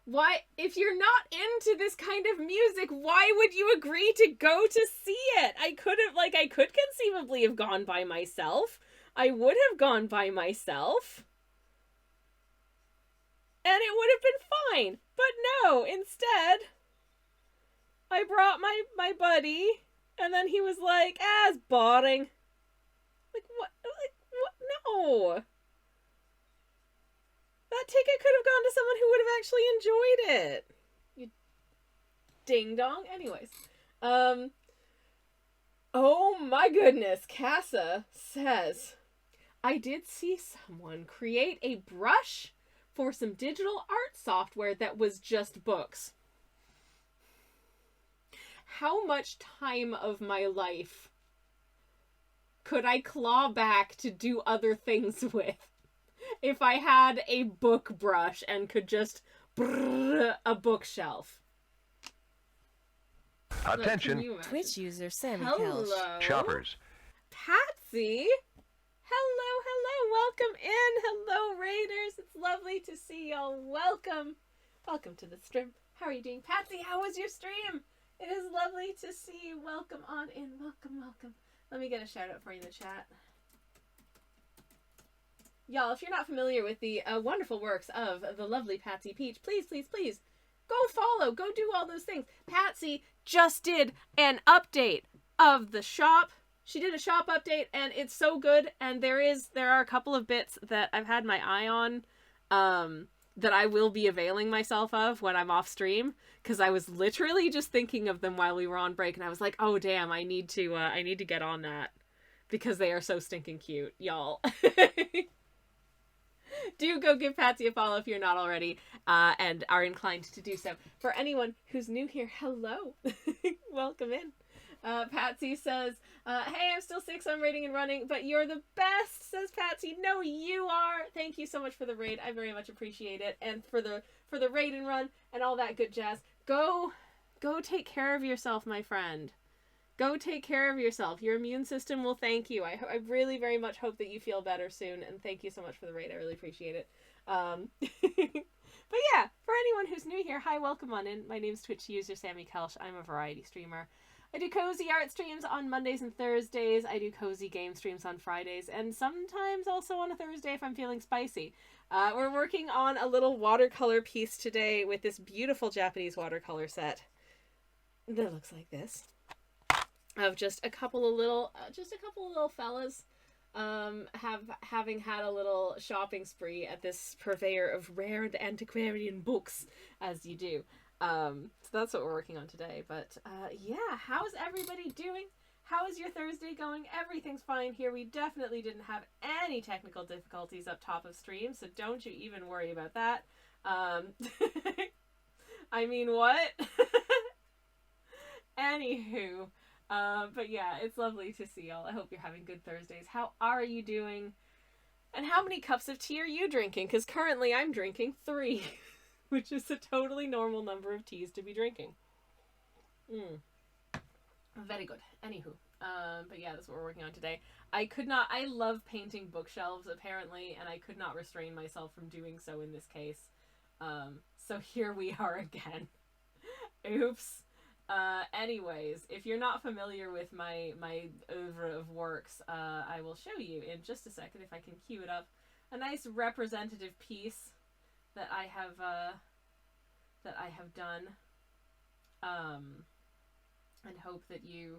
Why, if you're not into this kind of music, why would you agree to go to see it? I could conceivably have gone by myself. I would have gone by myself. And it would have been fine. But no, instead, I brought my buddy, and then he was like, it's boring. Like, what? Like, what? No. That ticket could have gone to someone who would have actually enjoyed it. You ding dong. Anyways. Oh my goodness. Casa says, I did see someone create a brush for some digital art software that was just books. How much time of my life could I claw back to do other things with if I had a book brush and could just brrr a bookshelf? Attention. Twitch user Sammy Hello. Kelch. Shoppers. Patsy. Hello. Welcome in. Hello, Raiders. It's lovely to see y'all. Welcome to the stream. How are you doing? Patsy, how was your stream? It is lovely to see you. Welcome on in. Welcome. Let me get a shout out for you in the chat. Y'all, if you're not familiar with the wonderful works of the lovely Patsy Peach, please, go follow, go do all those things. Patsy just did an update of the shop. She did a shop update, and it's so good, and there are a couple of bits that I've had my eye on that I will be availing myself of when I'm off stream, because I was literally just thinking of them while we were on break, and I was like, oh damn, I need to get on that, because they are so stinking cute, y'all. Do go give Patsy a follow if you're not already, and are inclined to do so. For anyone who's new here, hello. Welcome in. Patsy says, hey, I'm still 6 on raiding and running, but you're the best, says Patsy. No, you are. Thank you so much for the raid. I very much appreciate it. And for the raid and run and all that good jazz. Go take care of yourself, my friend. Go take care of yourself. Your immune system will thank you. I really very much hope that you feel better soon, and thank you so much for the raid. I really appreciate it. But yeah, for anyone who's new here, hi, welcome on in. My name's Twitch user Sammy Kelch. I'm a variety streamer. I do cozy art streams on Mondays and Thursdays. I do cozy game streams on Fridays, and sometimes also on a Thursday if I'm feeling spicy. We're working on a little watercolor piece today with this beautiful Japanese watercolor set that looks like this. Of just a couple of little fellas, having had a little shopping spree at this purveyor of rare and antiquarian books, as you do. So that's what we're working on today. But yeah, how's everybody doing? How is your Thursday going? Everything's fine here. We definitely didn't have any technical difficulties up top of stream, so don't you even worry about that. I mean, what? Anywho. But yeah, it's lovely to see y'all. I hope you're having good Thursdays. How are you doing? And how many cups of tea are you drinking? Because currently I'm drinking 3, which is a totally normal number of teas to be drinking. Very good. Anywho, but yeah, that's what we're working on today. I love painting bookshelves apparently, and I could not restrain myself from doing so in this case. So here we are again. Oops. Anyways, if you're not familiar with my oeuvre of works, I will show you in just a second if I can cue it up. A nice representative piece that I have that I have done, and hope that you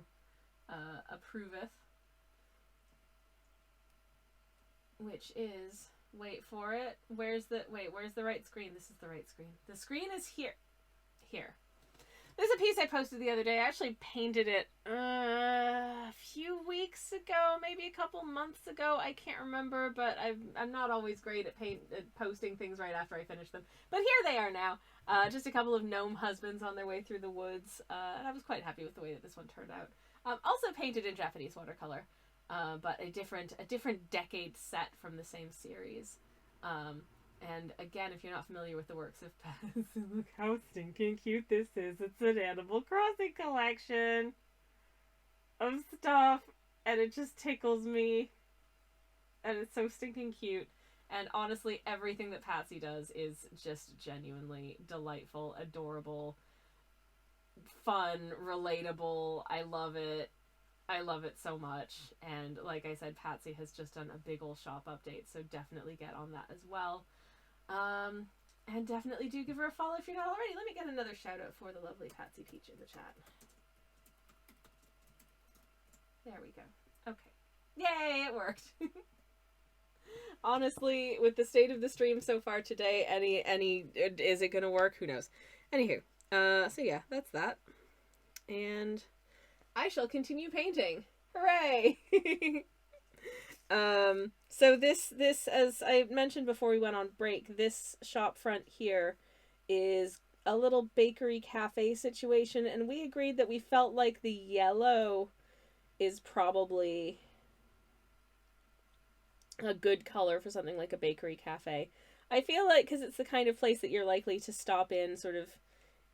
approveth, which is, wait for it, where's the right screen? This is the right screen. The screen is here. There's a piece I posted the other day. I actually painted it a few weeks ago, maybe a couple months ago. I can't remember, but I'm not always great at posting things right after I finish them. But here they are now. Just a couple of gnome husbands on their way through the woods, and I was quite happy with the way that this one turned out. Also painted in Japanese watercolor, but a different decade set from the same series. And again, if you're not familiar with the works of Paz, look how stinking cute this is. It's an Animal Crossing collection of stuff, and it just tickles me. And it's so stinking cute. And honestly, everything that Patsy does is just genuinely delightful, adorable, fun, relatable. I love it. I love it so much. And like I said, Patsy has just done a big ol' shop update, so definitely get on that as well. And definitely do give her a follow if you're not already. Let me get another shout out for the lovely Patsy Peach in the chat. There we go. Okay. Yay, it worked. Honestly, with the state of the stream so far today, is it gonna work? Who knows? Anywho, so yeah, that's that. And I shall continue painting. Hooray! So this, as I mentioned before we went on break, this shop front here is a little bakery cafe situation, and we agreed that we felt like the yellow is probably a good color for something like a bakery cafe. I feel like, because it's the kind of place that you're likely to stop in sort of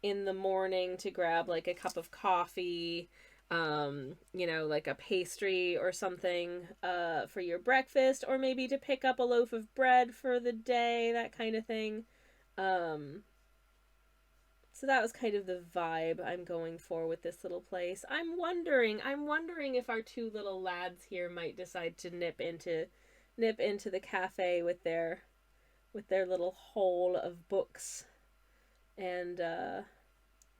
in the morning to grab like a cup of coffee, you know, like a pastry or something for your breakfast, or maybe to pick up a loaf of bread for the day, that kind of thing. So that was kind of the vibe I'm going for with this little place. I'm wondering if our two little lads here might decide to nip into the cafe with their little haul of books and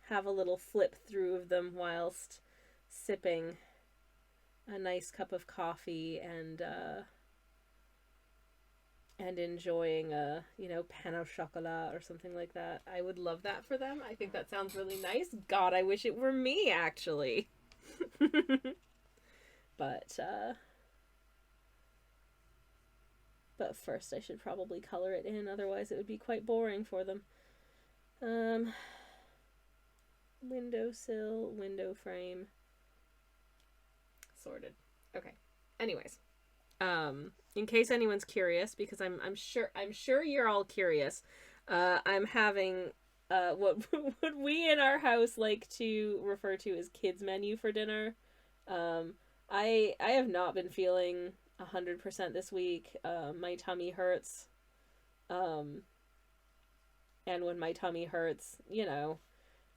have a little flip through of them whilst sipping a nice cup of coffee and enjoying a, you know, pain au chocolat or something like that. I would love that for them. I think that sounds really nice. God, I wish it were me, actually. But first I should probably color it in, otherwise it would be quite boring for them. Windowsill, window frame. Sorted. Okay. Anyways, in case anyone's curious, because I'm sure you're all curious, I'm having what we in our house like to refer to as kids menu for dinner. I have not been feeling 100% this week. My tummy hurts. And when my tummy hurts, you know,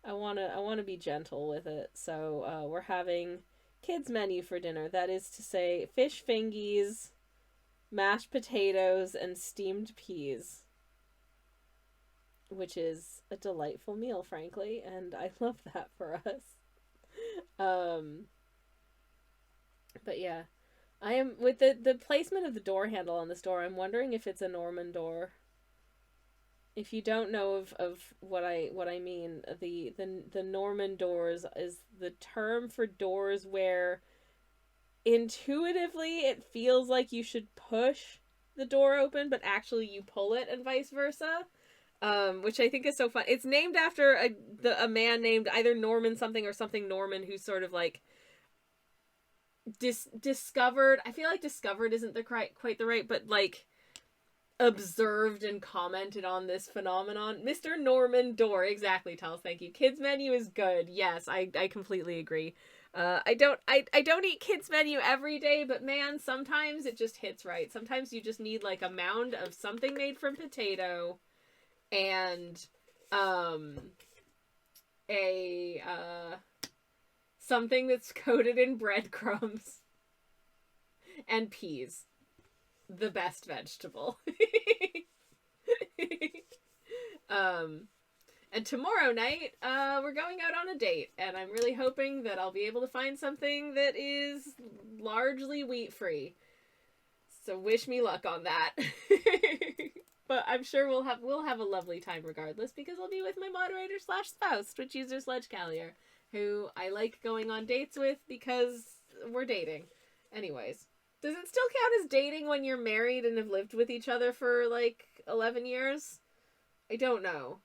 I wanna be gentle with it. So we're having kids menu for dinner. That is to say, fish fingies, mashed potatoes, and steamed peas, which is a delightful meal, frankly, and I love that for us. But yeah, I am with the placement of the door handle on this door. I'm wondering if it's a Norman door. If you don't know of what I mean, the Norman doors is the term for doors where intuitively it feels like you should push the door open, but actually you pull it, and vice versa. Which I think is so fun. It's named after a man named either Norman something or something Norman, who's sort of like discovered. I feel like discovered isn't quite the right, but like observed and commented on this phenomenon. Mr. Norman Door, exactly, Tels, thank you. Kids menu is good. Yes, I completely agree. I don't eat kids menu every day, but man, sometimes it just hits right. Sometimes you just need like a mound of something made from potato and something that's coated in breadcrumbs and peas. The best vegetable. And tomorrow night, we're going out on a date, and I'm really hoping that I'll be able to find something that is largely wheat-free. So wish me luck on that. But I'm sure we'll have a lovely time regardless, because I'll be with my moderator / spouse, Twitch user Sledge Callier, who I like going on dates with because we're dating. Anyways, does it still count as dating when you're married and have lived with each other for like 11 years? I don't know.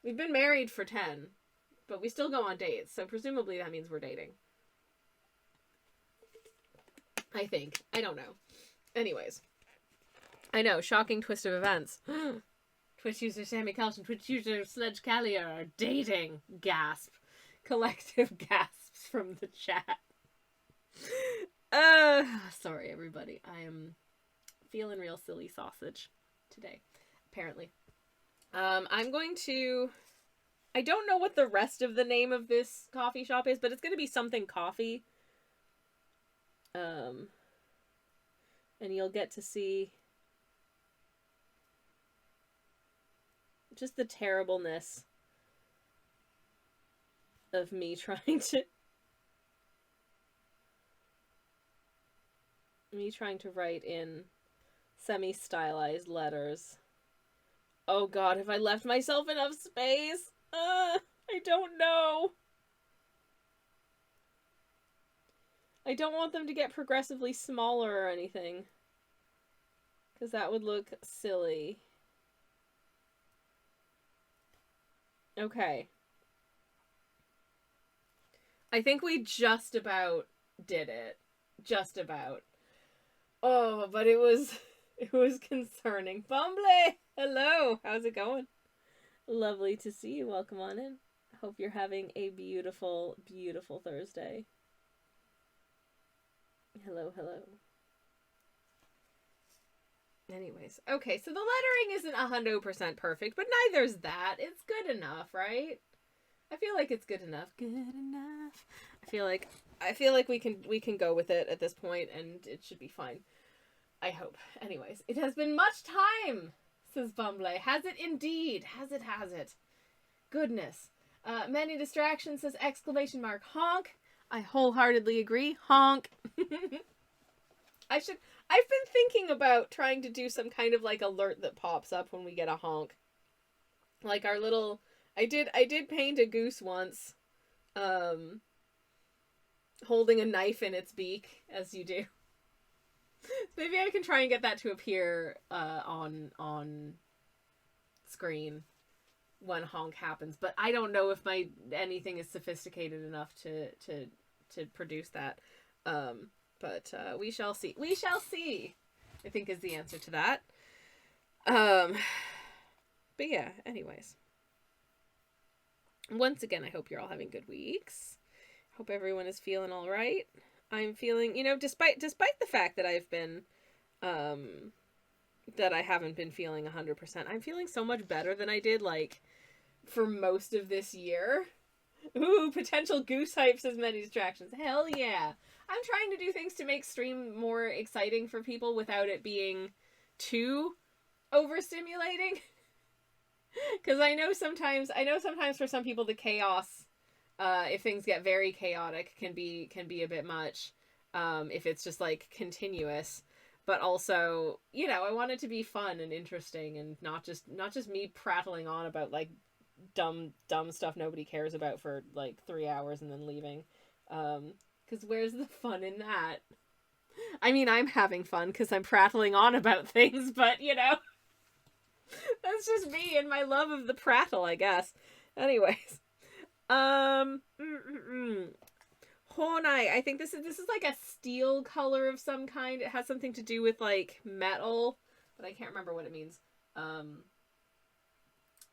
We've been married for 10, but we still go on dates, so presumably that means we're dating. I think. I don't know. Anyways. I know, shocking twist of events. Twitch user Sammy Carlton, Twitch user Sledge Callier are dating. Gasp. Collective gasps from the chat. Sorry everybody. I am feeling real silly sausage today, apparently. I'm going to... I don't know what the rest of the name of this coffee shop is, but it's going to be something coffee. And you'll get to see just the terribleness of me trying to write in semi-stylized letters. Oh god, have I left myself enough space? I don't know. I don't want them to get progressively smaller or anything, because that would look silly. Okay. I think we just about did it. Just about. Oh, but it was concerning. Bumble! Hello! How's it going? Lovely to see you. Welcome on in. Hope you're having a beautiful, beautiful Thursday. Hello, hello. Anyways, okay, so the lettering isn't 100% perfect, but neither's that. It's good enough, right? I feel like it's good enough. Good enough. I feel like we can go with it at this point, and it should be fine. I hope. Anyways, it has been much time, says Bumble. Has it indeed? Has it? Goodness. Many distractions, says exclamation mark. Honk. I wholeheartedly agree. Honk. I've been thinking about trying to do some kind of like alert that pops up when we get a honk. Like our little... I did paint a goose once, holding a knife in its beak, as you do. Maybe I can try and get that to appear on screen when honk happens, but I don't know if anything is sophisticated enough to produce that. But we shall see. We shall see, I think, is the answer to that. But yeah, anyways. Once again, I hope you're all having good weeks. Hope everyone is feeling all right. I'm feeling, despite the fact that I've been, that I haven't been feeling 100%, I'm feeling so much better than I did, like, for most of this year. Ooh, potential goose hype says many distractions. Hell yeah. I'm trying to do things to make stream more exciting for people without it being too overstimulating. Because I know sometimes for some people the chaos, if things get very chaotic, can be a bit much, if it's just like continuous. But also, I want it to be fun and interesting, and not just me prattling on about like dumb stuff nobody cares about for like 3 hours and then leaving. Because where's the fun in that? I mean, I'm having fun because I'm prattling on about things, but that's just me and my love of the prattle, I guess. Anyways. Honai, I think this is like a steel color of some kind. It has something to do with like metal, but I can't remember what it means.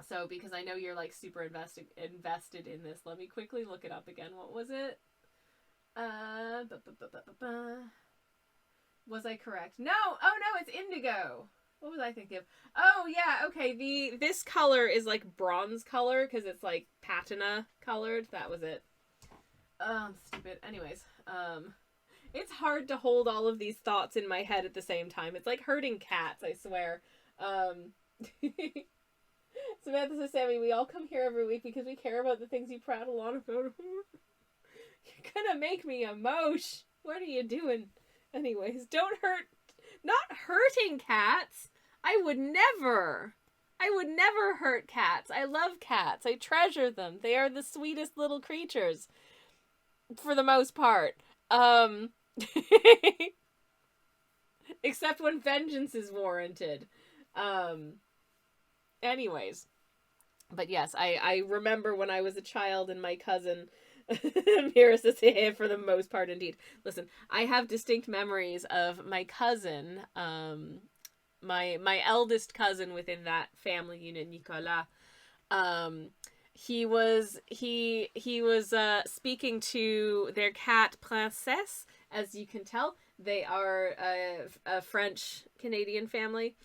So because I know you're like super invested in this, let me quickly look it up again. What was it? Was I correct? No! Oh no, it's indigo! What was I thinking of? Oh yeah, okay, this color is like bronze color, because it's like patina colored. That was it. I'm stupid. Anyways, it's hard to hold all of these thoughts in my head at the same time. It's like herding cats, I swear. Samantha says, Sammy, we all come here every week because we care about the things you prattle on about. You're gonna make me emosh. What are you doing? Anyways, don't hurt. Not hurting cats. I would never hurt cats. I love cats. I treasure them. They are the sweetest little creatures. For the most part. Except when vengeance is warranted. Anyways. But yes, I remember when I was a child and my cousin... Mira says, hey, for the most part, indeed. Listen, I have distinct memories of my cousin, my eldest cousin within that family unit, Nicolas. He was speaking to their cat Princesse, as you can tell. They are a French Canadian family.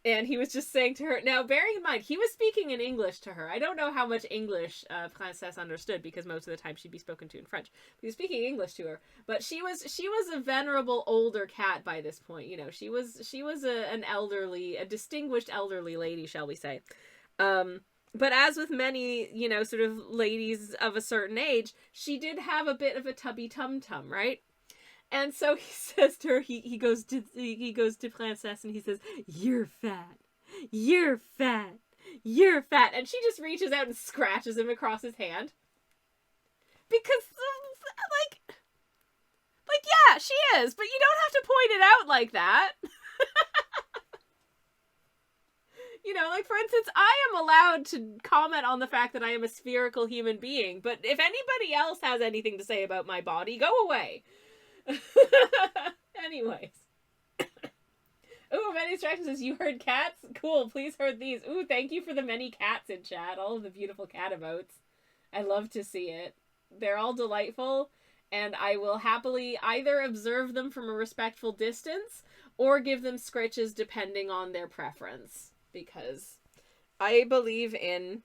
And he was just saying to her, now bearing in mind, he was speaking in English to her. I don't know how much English Princess understood, because most of the time she'd be spoken to in French. He was speaking English to her, but she was a venerable older cat by this point. You know, she was a distinguished elderly lady, shall we say. But as with many, you know, sort of ladies of a certain age, she did have a bit of a tubby tum-tum, right? And so he says to her, he goes to Princess and he says, "You're fat. You're fat. You're fat." And she just reaches out and scratches him across his hand. Because, yeah, she is, but you don't have to point it out like that. You know, like, for instance, I am allowed to comment on the fact that I am a spherical human being, but if anybody else has anything to say about my body, go away. Anyways. Ooh, many distractions says, you heard cats? Cool, please heard these. Ooh, thank you for the many cats in chat. All of the beautiful cat emotes. I love to see it. They're all delightful, and I will happily either observe them from a respectful distance or give them scritches depending on their preference. Because I believe in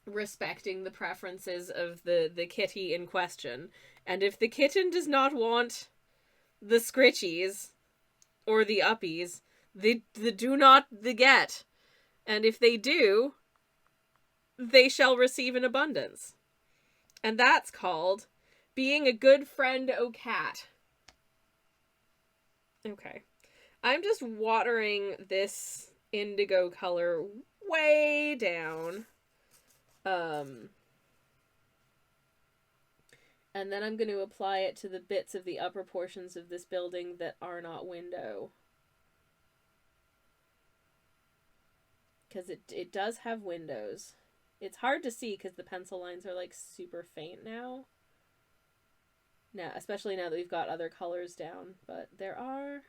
respecting the preferences of the kitty in question. And if the kitten does not want the scritchies or the uppies, they do not the get. And if they do, they shall receive in abundance. And that's called being a good friend, O cat. Okay. I'm just watering this indigo color way down. And then I'm going to apply it to the bits of the upper portions of this building that are not window. Because it does have windows. It's hard to see because the pencil lines are like super faint now. Now, especially now that we've got other colors down. But there are...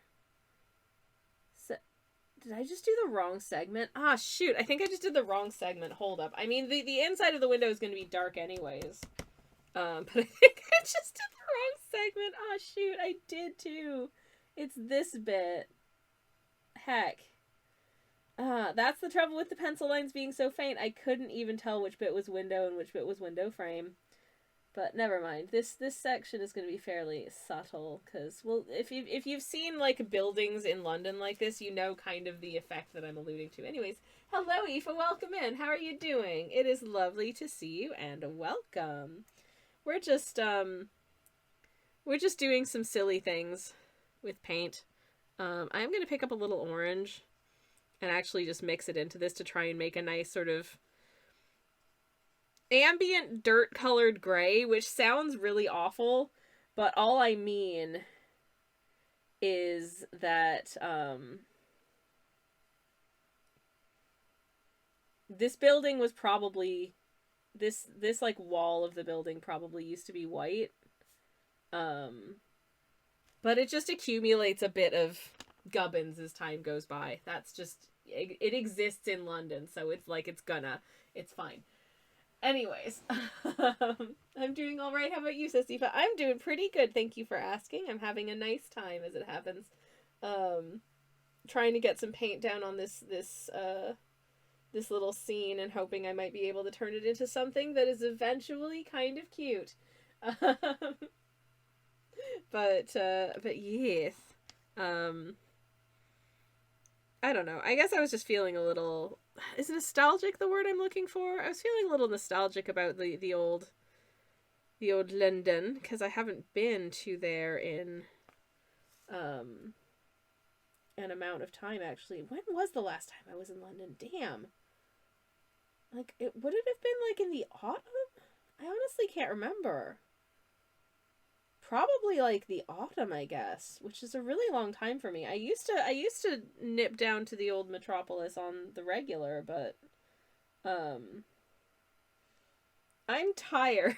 Did I just do the wrong segment? Ah, shoot. I think I just did the wrong segment. Hold up. I mean, the inside of the window is going to be dark anyways. But I think I just did the wrong segment. Ah, shoot. I did too. It's this bit. Heck. That's the trouble with the pencil lines being so faint. I couldn't even tell which bit was window and which bit was window frame. But never mind. This section is going to be fairly subtle because, well, if you've seen like buildings in London like this, you know kind of the effect that I'm alluding to. Anyways, hello Aoife, welcome in. How are you doing? It is lovely to see you and welcome. We're just doing some silly things with paint. I'm going to pick up a little orange and actually just mix it into this to try and make a nice sort of ambient dirt colored gray, which sounds really awful, but all I mean is that this building was probably this like wall of the building probably used to be white, but it just accumulates a bit of gubbins as time goes by. That's just it exists in London, so it's like it's fine. Anyways, I'm doing all right. How about you, Sistifa? I'm doing pretty good. Thank you for asking. I'm having a nice time as it happens. Trying to get some paint down on this little scene and hoping I might be able to turn it into something that is eventually kind of cute. But yes. I don't know. I guess I was just feeling a little... Is nostalgic the word I'm looking for? I was feeling a little nostalgic about the old London, because I haven't been to there in an amount of time, actually. When was the last time I was in London? Damn. Like, would it have been, like, in the autumn? I honestly can't remember. Probably, like, the autumn, I guess, which is a really long time for me. I used to nip down to the old metropolis on the regular, but, I'm tired.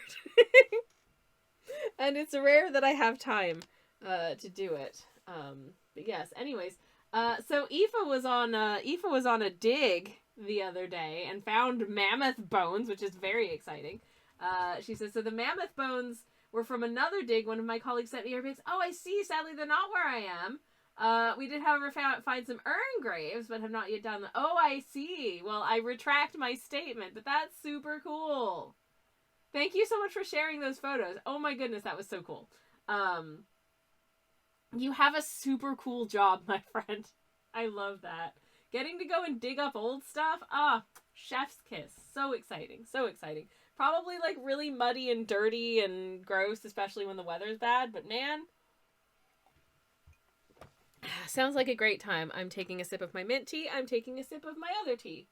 And it's rare that I have time, to do it. But yes, anyways, so Aoife was on a dig the other day and found mammoth bones, which is very exciting. She says, so the mammoth bones were from another dig. One of my colleagues sent me her pics. Oh, I see. Sadly, they're not where I am. We did, however, find some urn graves, but have not yet done them. Oh, I see. Well, I retract my statement, but that's super cool. Thank you so much for sharing those photos. Oh my goodness, that was so cool. You have a super cool job, my friend. I love that. Getting to go and dig up old stuff. Chef's kiss. So exciting. So exciting. Probably like really muddy and dirty and gross, especially when the weather's bad. But man, sounds like a great time. I'm taking a sip of my mint tea. I'm taking a sip of my other tea.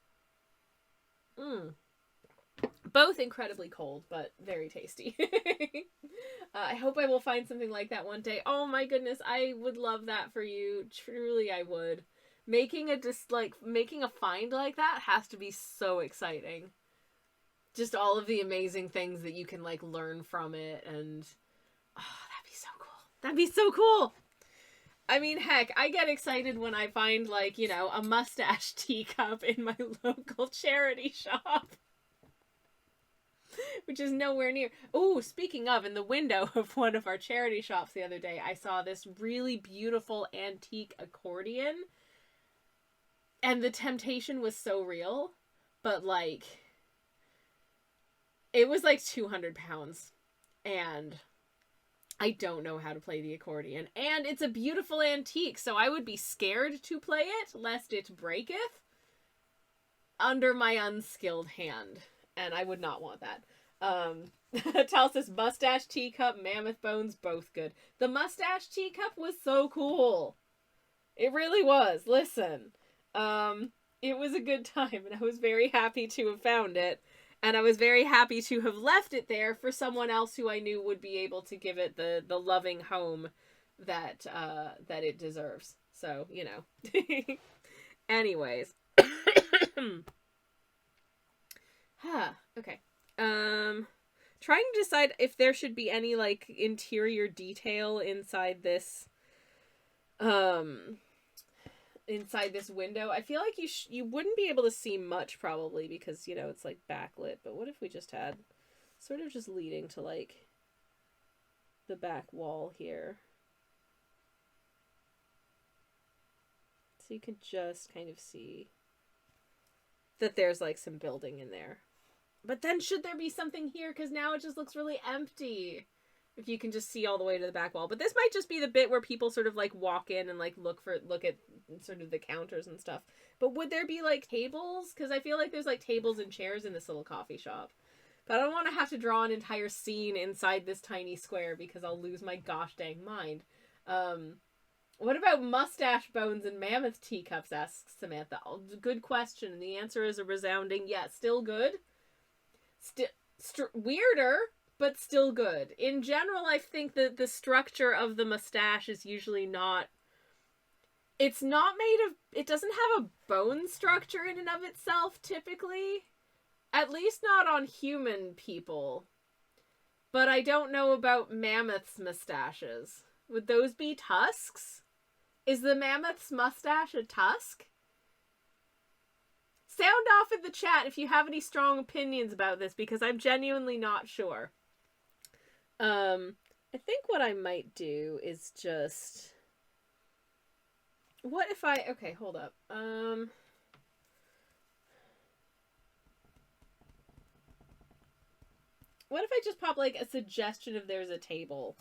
Both incredibly cold, but very tasty. I hope I will find something like that one day. Oh my goodness, I would love that for you. Truly, I would. Making a find like that has to be so exciting. Just all of the amazing things that you can like learn from it, and that'd be so cool. That'd be so cool. I mean, heck, I get excited when I find like, you know, a mustache teacup in my local charity shop. Which is nowhere near. Oh, speaking of, in the window of one of our charity shops the other day, I saw this really beautiful antique accordion. And the temptation was so real. But, like, it was like 200 pounds. And I don't know how to play the accordion. And it's a beautiful antique, so I would be scared to play it, lest it breaketh under my unskilled hand. And I would not want that. Tal says mustache teacup, mammoth bones, both good. The mustache teacup was so cool. It really was. Listen, it was a good time, and I was very happy to have found it, and I was very happy to have left it there for someone else who I knew would be able to give it the loving home that it deserves. So, you know. Anyways. Okay. Trying to decide if there should be any like interior detail inside this window. I feel like you wouldn't be able to see much probably because, you know, it's like backlit, but what if we just had sort of just leading to like the back wall here? So you can just kind of see that there's like some building in there. But then should there be something here? Because now it just looks really empty. If you can just see all the way to the back wall. But this might just be the bit where people sort of like walk in and like look at sort of the counters and stuff. But would there be like tables? Because I feel like there's like tables and chairs in this little coffee shop. But I don't want to have to draw an entire scene inside this tiny square because I'll lose my gosh dang mind. What about mustache bones and mammoth teacups? Asks Samantha. Good question. And the answer is a resounding yes. Still good. Weirder, but still good. In general, I think that the structure of the mustache is usually not... It's not made of... It doesn't have a bone structure in and of itself, typically. At least not on human people. But I don't know about mammoths' mustaches. Would those be tusks? Is the mammoth's mustache a tusk? Sound off in the chat if you have any strong opinions about this, because I'm genuinely not sure. I think what I might do is just... What if I... Okay, hold up. What if I just pop, like, a suggestion of there's a table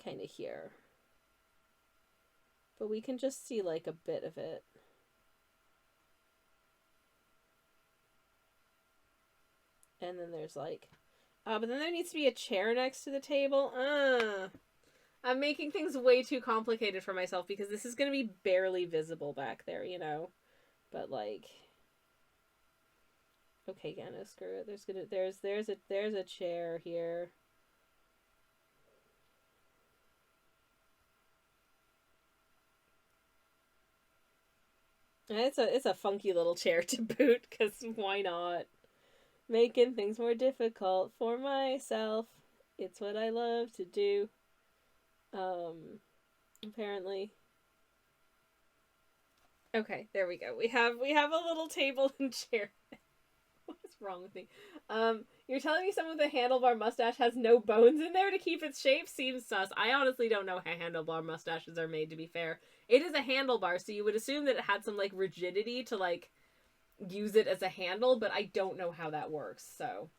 kind of here? but we can just see like a bit of it. And then there's like, but then there needs to be a chair next to the table. I'm making things way too complicated for myself because this is going to be barely visible back there, you know? But like, okay, yeah, no, screw it. There's a chair here. And it's a funky little chair to boot, because why not? Making things more difficult for myself. It's what I love to do. Apparently. Okay, there we go. We have a little table and chair. What's wrong with me? You're telling me some of the handlebar mustache has no bones in there to keep its shape? Seems sus. I honestly don't know how handlebar mustaches are made, to be fair. It is a handlebar, so you would assume that it had some, like, rigidity to, like, use it as a handle, but I don't know how that works, so.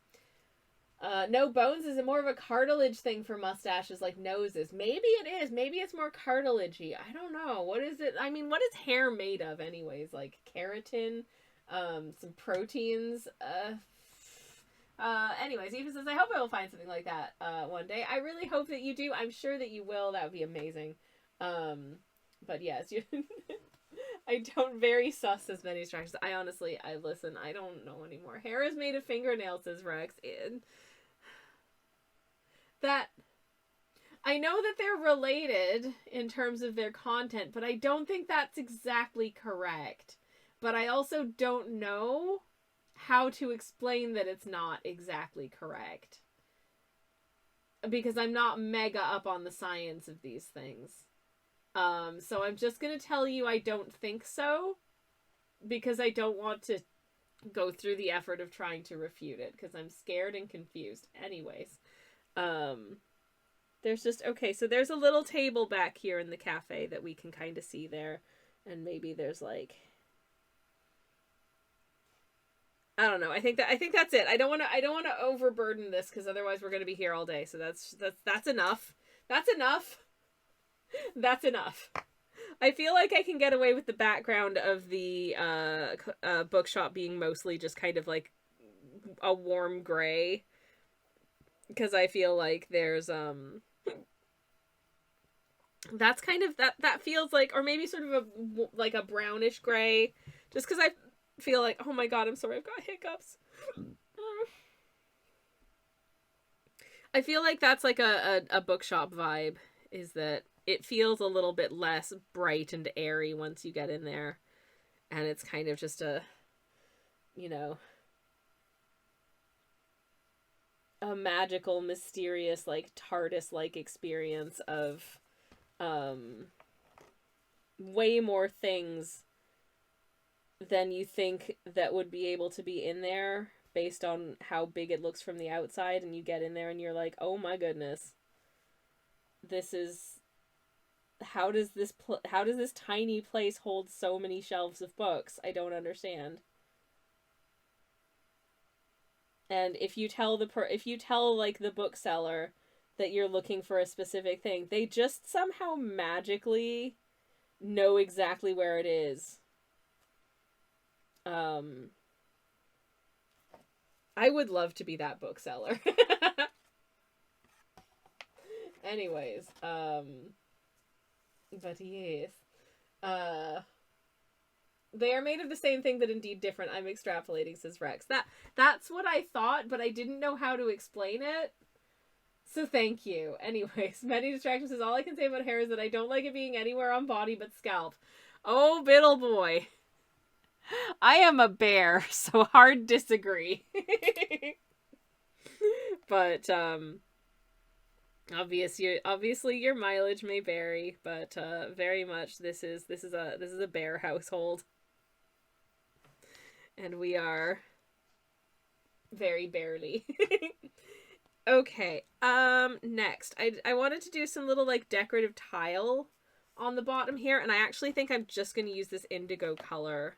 No bones, is it more of a cartilage thing for mustaches like noses? Maybe it is. Maybe it's more cartilagey. I don't know. What is it? I mean, what is hair made of anyways? Like keratin, some proteins. Anyways, Eva says, I hope I will find something like that one day. I really hope that you do. I'm sure that you will. That would be amazing. But yes, you... I don't very sus as many distractions. I listen, I don't know anymore. Hair is made of fingernails, says Rex. That I know that they're related in terms of their content, but I don't think that's exactly correct. But I also don't know how to explain that it's not exactly correct. Because I'm not mega up on the science of these things. So I'm just gonna tell you I don't think so, because I don't want to go through the effort of trying to refute it, because I'm scared and confused. Anyways, there's just, okay, so there's a little table back here in the cafe that we can kind of see there, and maybe there's like, I don't know. I think that's it. I don't want to overburden this, because otherwise we're gonna be here all day. So that's enough. That's enough. That's enough. I feel like I can get away with the background of the bookshop being mostly just kind of like a warm gray, because I feel like there's that's kind of that feels like, or maybe sort of a brownish gray, just because I feel like, oh my god, I'm sorry, I've got hiccups. I feel like that's like a bookshop vibe, is that it feels a little bit less bright and airy once you get in there. And it's kind of just a, you know, a magical, mysterious, like, TARDIS-like experience of way more things than you think that would be able to be in there based on how big it looks from the outside. And you get in there and you're like, oh my goodness. This is... How does this tiny place hold so many shelves of books? I don't understand. And if you tell like the bookseller that you're looking for a specific thing, they just somehow magically know exactly where it is. I would love to be that bookseller. Anyways, but yes. They are made of the same thing, but indeed different. I'm extrapolating, says Rex. That's what I thought, but I didn't know how to explain it. So thank you. Anyways, many distractions is all I can say about hair is that I don't like it being anywhere on body but scalp. Oh, Biddle boy. I am a bear, so hard disagree. But, obviously your mileage may vary, but very much this is a bear household, and we are very barely. Okay, next I wanted to do some little like decorative tile on the bottom here, and I actually think I'm just going to use this indigo color,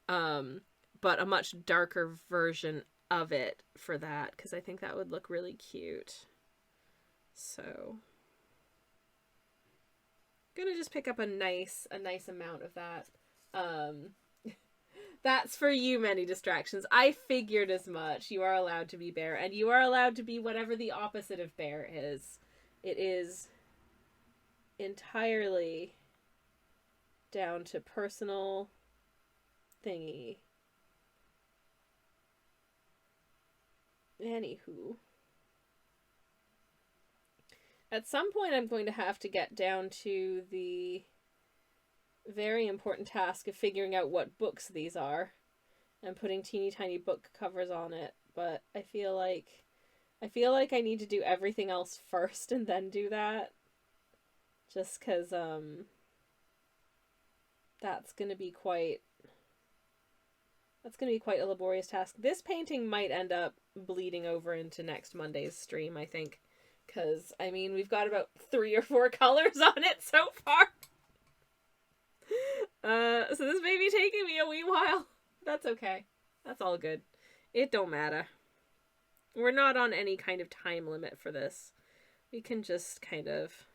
but a much darker version of it for that, because I think that would look really cute. So, Gonna just pick up a nice amount of that. That's for you, many distractions. I figured as much. You are allowed to be bear, and you are allowed to be whatever the opposite of bear is. It is entirely down to personal thingy. Anywho. At some point I'm going to have to get down to the very important task of figuring out what books these are and putting teeny tiny book covers on it, but I feel like I need to do everything else first and then do that, just because that's going to be quite a laborious task. This painting might end up bleeding over into next Monday's stream, I think, because I mean we've got about 3 or 4 colors on it so far. So this may be taking me a wee while. That's okay. That's all good. It don't matter. We're not on any kind of time limit for this. We can just kind of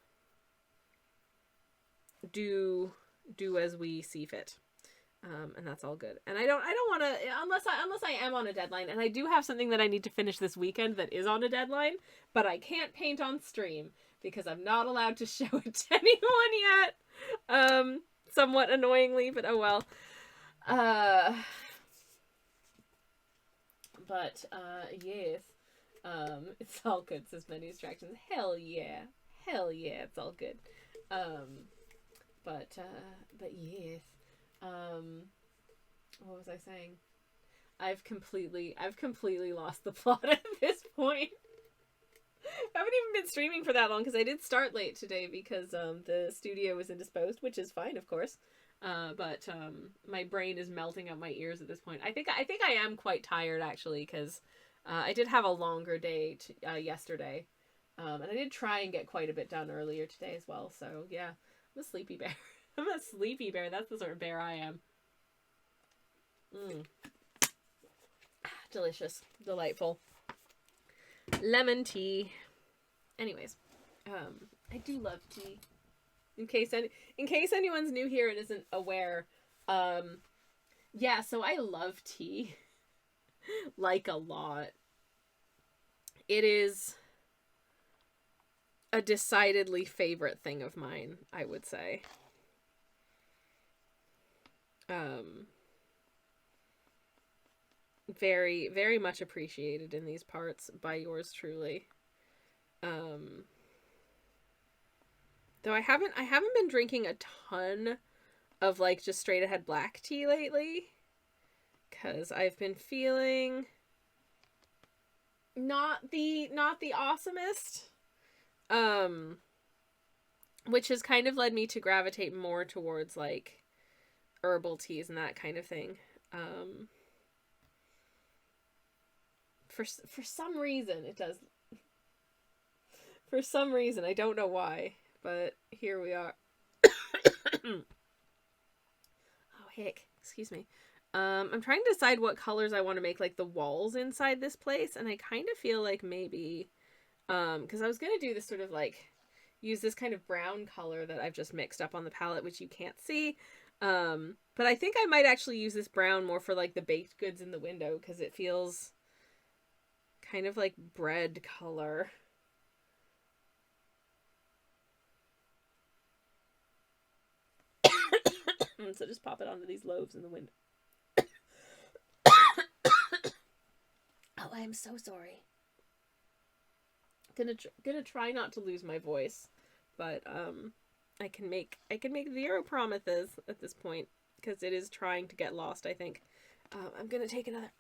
do as we see fit. And that's all good. And I don't want to, unless I am on a deadline, and I do have something that I need to finish this weekend that is on a deadline, but I can't paint on stream because I'm not allowed to show it to anyone yet. Somewhat annoyingly, but oh well. Yes. It's all good, says many distractions. Hell yeah, it's all good. But yes. What was I saying? I've completely lost the plot at this point. I haven't even been streaming for that long because I did start late today because the studio was indisposed, which is fine, of course. But my brain is melting out my ears at this point. I think I am quite tired actually because I did have a longer day yesterday, and I did try and get quite a bit done earlier today as well. So yeah, I'm a sleepy bear. I'm a sleepy bear. That's the sort of bear I am. Delicious, delightful. Lemon tea. Anyways, I do love tea. In case anyone's new here and isn't aware, yeah, so I love tea. Like a lot. It is a decidedly favorite thing of mine, I would say. Very, very much appreciated in these parts by yours truly. Though I haven't been drinking a ton of like just straight ahead black tea lately, because I've been feeling not the awesomest, which has kind of led me to gravitate more towards like herbal teas and that kind of thing. For some reason it does. For some reason, I don't know why, but here we are. Oh heck, excuse me. I'm trying to decide what colors I want to make like the walls inside this place, and I kind of feel like maybe because I was gonna do this sort of like use this kind of brown color that I've just mixed up on the palette, which you can't see. But I think I might actually use this brown more for like the baked goods in the window, because it feels kind of like bread color. So just pop it onto these loaves in the window. Oh, I am so sorry. Gonna try not to lose my voice, but I can make 0 promises at this point because it is trying to get lost, I think. I'm gonna take another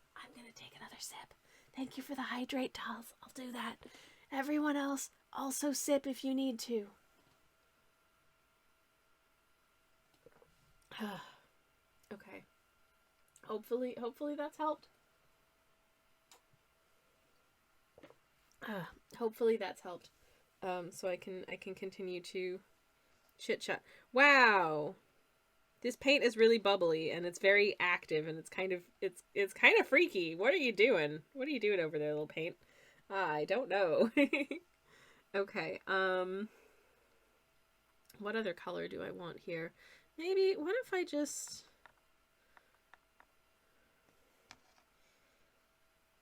sip. Thank you for the hydrate, dolls. I'll do that. Everyone else, also sip if you need to. Okay. Hopefully that's helped. Hopefully that's helped. So I can continue to chit chat. Wow. This paint is really bubbly and it's very active and it's kind of freaky. What are you doing? What are you doing over there, little paint? I don't know. Okay. What other color do I want here? Maybe, what if I just...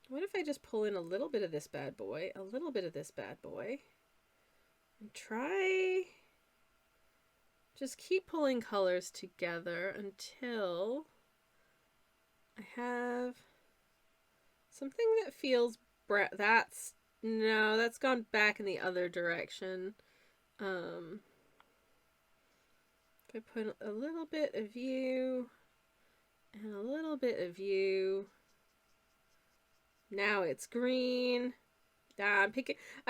What if I just pull in a little bit of this bad boy, a little bit of this bad boy, and try... Just keep pulling colors together until I have something that feels that's no, that's gone back in the other direction. If I put a little bit of you and a little bit of you, now it's green. I'm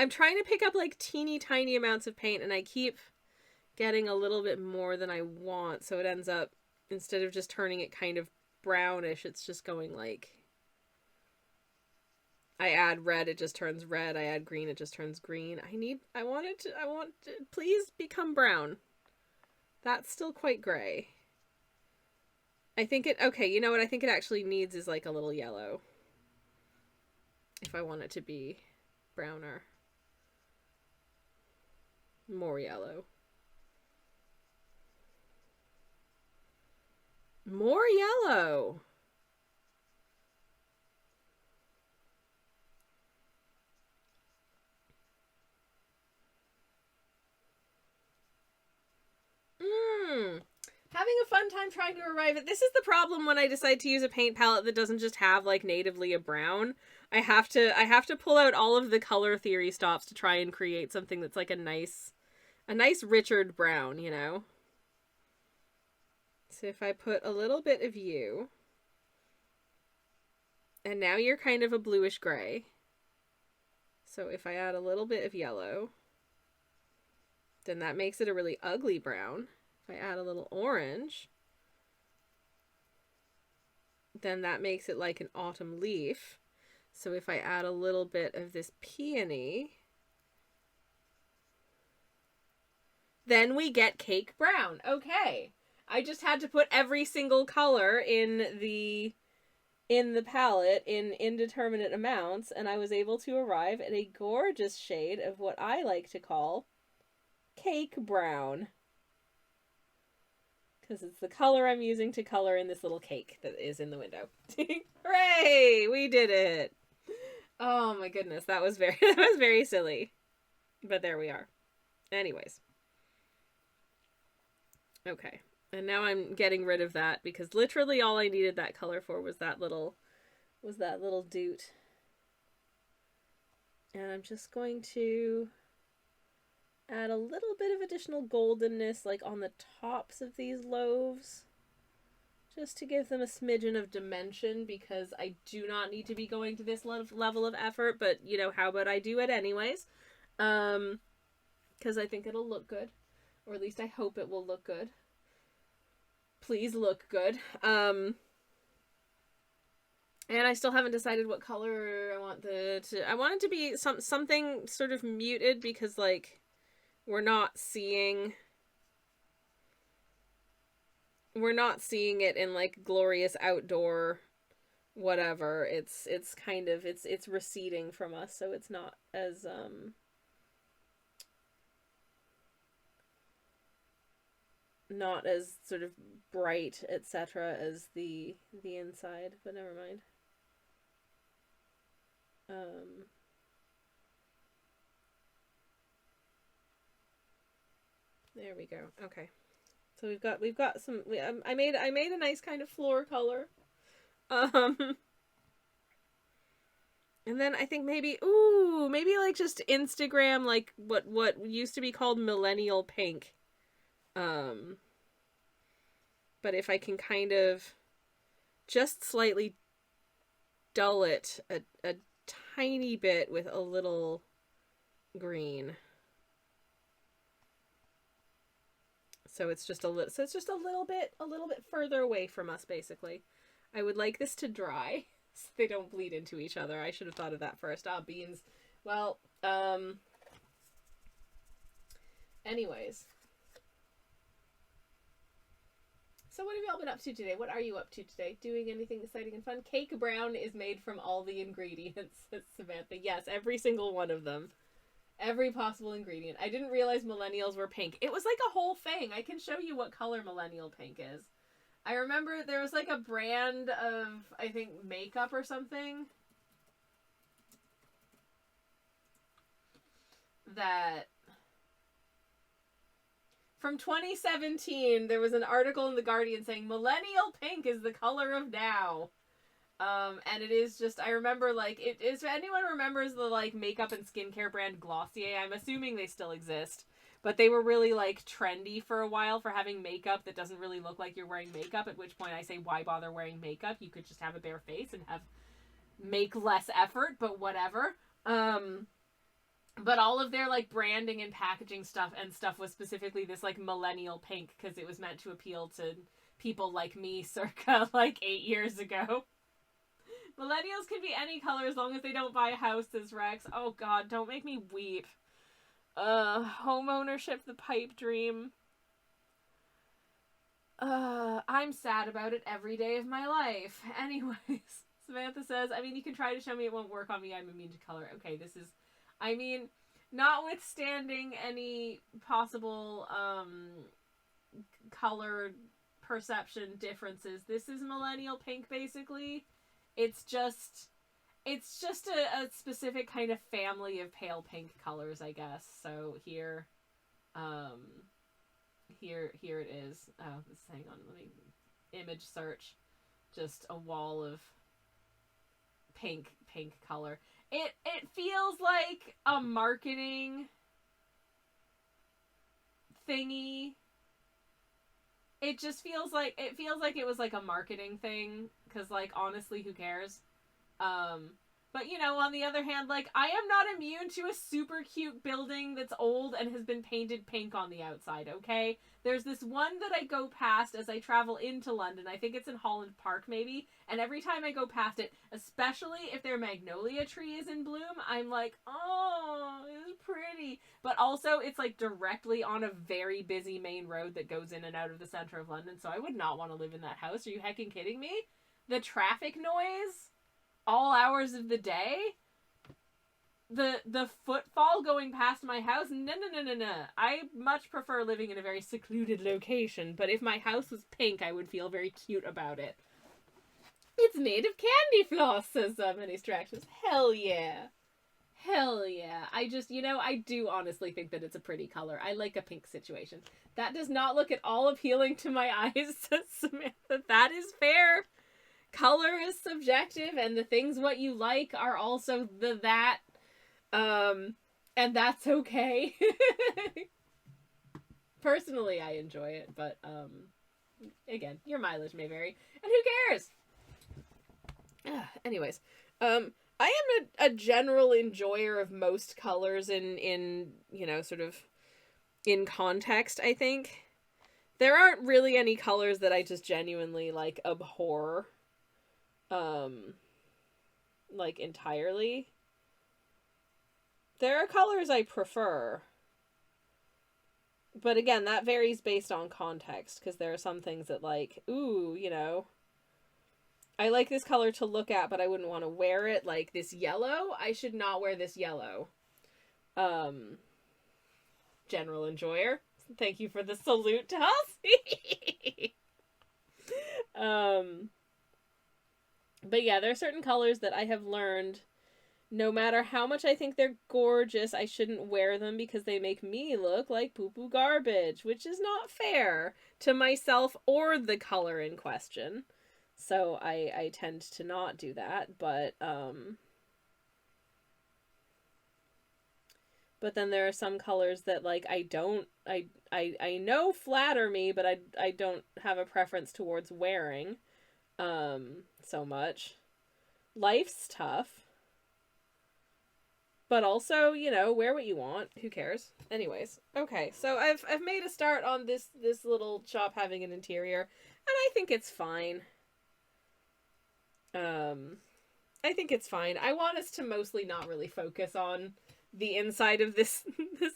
trying to pick up like teeny tiny amounts of paint, and I keep getting a little bit more than I want, so it ends up, instead of just turning it kind of brownish, it's just going like, I add red, it just turns red, I add green, it just turns green. I want to, please become brown. That's still quite gray. I think okay, you know what I think it actually needs is like a little yellow. If I want it to be browner. More yellow. More yellow. Having a fun time trying to arrive at... This is the problem when I decide to use a paint palette that doesn't just have, like, natively a brown. I have to pull out all of the color theory stops to try and create something that's, like, a nice Richard brown, you know? So if I put a little bit of you, and now you're kind of a bluish gray. So if I add a little bit of yellow, then that makes it a really ugly brown. If I add a little orange, then that makes it like an autumn leaf. So if I add a little bit of this peony, then we get cake brown. Okay. I just had to put every single color in the palette in indeterminate amounts, and I was able to arrive at a gorgeous shade of what I like to call cake brown. Because it's the color I'm using to color in this little cake that is in the window. Hooray! We did it! Oh my goodness, that was very silly. But there we are. Anyways. Okay. And now I'm getting rid of that because literally all I needed that color for was that little doot. And I'm just going to add a little bit of additional goldenness like on the tops of these loaves. Just to give them a smidgen of dimension because I do not need to be going to this level of effort, but you know, how about I do it anyways? Because I think it'll look good. Or at least I hope it will look good. Please look good. And I still haven't decided what color I want I want it to be something sort of muted because like we're not seeing it in like glorious outdoor whatever. It's kind of it's receding from us, so it's not as not as sort of bright, etc. as the inside, but never mind. There we go. Okay. So we've got some I made a nice kind of floor color. And then I think maybe like just Instagram like what used to be called millennial pink. But if I can kind of just slightly dull it a tiny bit with a little green. So it's just a little bit further away from us basically. I would like this to dry so they don't bleed into each other. I should have thought of that first. Beans. Well, anyways. So what have y'all been up to today? What are you up to today? Doing anything exciting and fun? Cake brown is made from all the ingredients, Samantha. Yes, every single one of them. Every possible ingredient. I didn't realize millennials were pink. It was like a whole thing. I can show you what color millennial pink is. I remember there was like a brand of, I think, makeup or something that from 2017, there was an article in The Guardian saying millennial pink is the color of now. And it is just, I remember, like, it is, if anyone remembers the, like, makeup and skincare brand Glossier, I'm assuming they still exist, but they were really, like, trendy for a while for having makeup that doesn't really look like you're wearing makeup, at which point I say, why bother wearing makeup? You could just have a bare face and make less effort, but whatever. But all of their, like, branding and packaging stuff was specifically this, like, millennial pink, because it was meant to appeal to people like me circa, like, 8 years ago. Millennials can be any color as long as they don't buy a house, says Rex. Oh god, don't make me weep. Home ownership, the pipe dream. I'm sad about it every day of my life. Anyways, Samantha says, I mean, you can try to show me, it won't work on me, I'm immune to color. Okay, this is, I mean, notwithstanding any possible, color perception differences, this is millennial pink, basically. It's just a specific kind of family of pale pink colors, I guess. So here it is. Oh, hang on, let me image search. Just a wall of pink color. It feels like a marketing thingy. It just feels like it was like a marketing thing, because, like, honestly, who cares? But, you know, on the other hand, like, I am not immune to a super cute building that's old and has been painted pink on the outside, okay? There's this one that I go past as I travel into London. I think it's in Holland Park, maybe. And every time I go past it, especially if their magnolia tree is in bloom, I'm like, oh, it's pretty. But also, it's, like, directly on a very busy main road that goes in and out of the center of London, so I would not want to live in that house. Are you heckin' kidding me? The traffic noise, all hours of the day, the footfall going past my house, no. I much prefer living in a very secluded location, but if my house was pink, I would feel very cute about it. It's made of candy floss, says Many Distractions. Hell yeah. Hell yeah. I just, you know, I do honestly think that it's a pretty color. I like a pink situation. That does not look at all appealing to my eyes, says Samantha. That is fair. Color is subjective, and the things what you like are also that. And that's okay. Personally, I enjoy it, but, again, your mileage may vary. And who cares? Anyways, I am a general enjoyer of most colors in, you know, sort of in context, I think. There aren't really any colors that I just genuinely, like, abhor, like, entirely. There are colors I prefer. But again, that varies based on context, because there are some things that, like, ooh, you know, I like this color to look at, but I wouldn't want to wear it. Like, this yellow, I should not wear this yellow. General enjoyer. Thank you for the salute, Tulsi. But yeah, there are certain colors that I have learned, no matter how much I think they're gorgeous, I shouldn't wear them because they make me look like poo-poo garbage, which is not fair to myself or the color in question. So I tend to not do that, but then there are some colors that, like, I know flatter me, but I don't have a preference towards wearing so much. Life's tough. But also, you know, wear what you want. Who cares? Anyways, okay. So I've made a start on this little shop having an interior, and I think it's fine. I think it's fine. I want us to mostly not really focus on the inside of this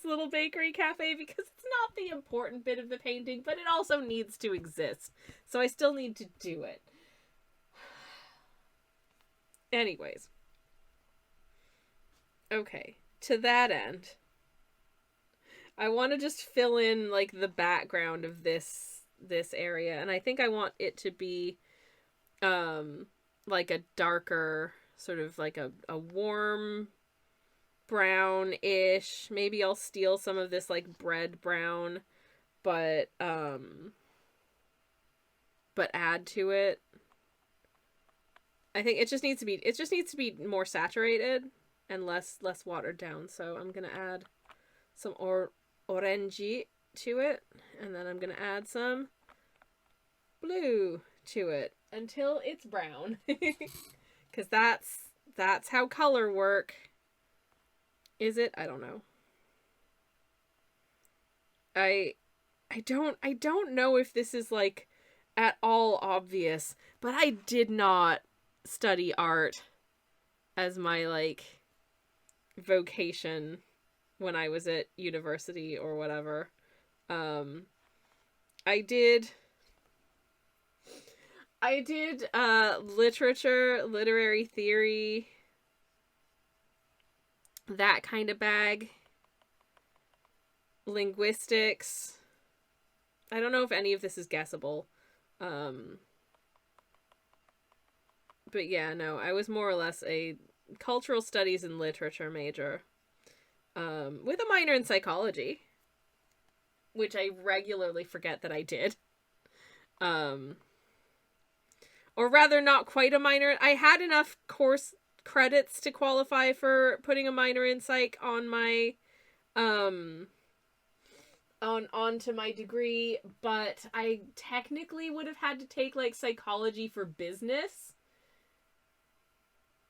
little bakery cafe, because it's not the important bit of the painting, but it also needs to exist. So I still need to do it. Anyways. Okay, to that end, I want to just fill in like the background of this area, and I think I want it to be like a darker sort of like a warm brown-ish. Maybe I'll steal some of this like bread brown, but add to it. I think it just needs to be more saturated and less watered down. So I'm gonna add some orangey to it, and then I'm gonna add some blue to it until it's brown, because that's how color work. Is it? I don't know. I don't know if this is like at all obvious, but I did not study art as my like vocation when I was at university or whatever. I did literature, literary theory, that kind of bag. Linguistics. I don't know if any of this is guessable. But yeah, no, I was more or less a cultural studies and literature major. With a minor in psychology, which I regularly forget that I did. Or rather, not quite a minor. I had enough course credits to qualify for putting a minor in psych on my onto my degree, but I technically would have had to take like psychology for business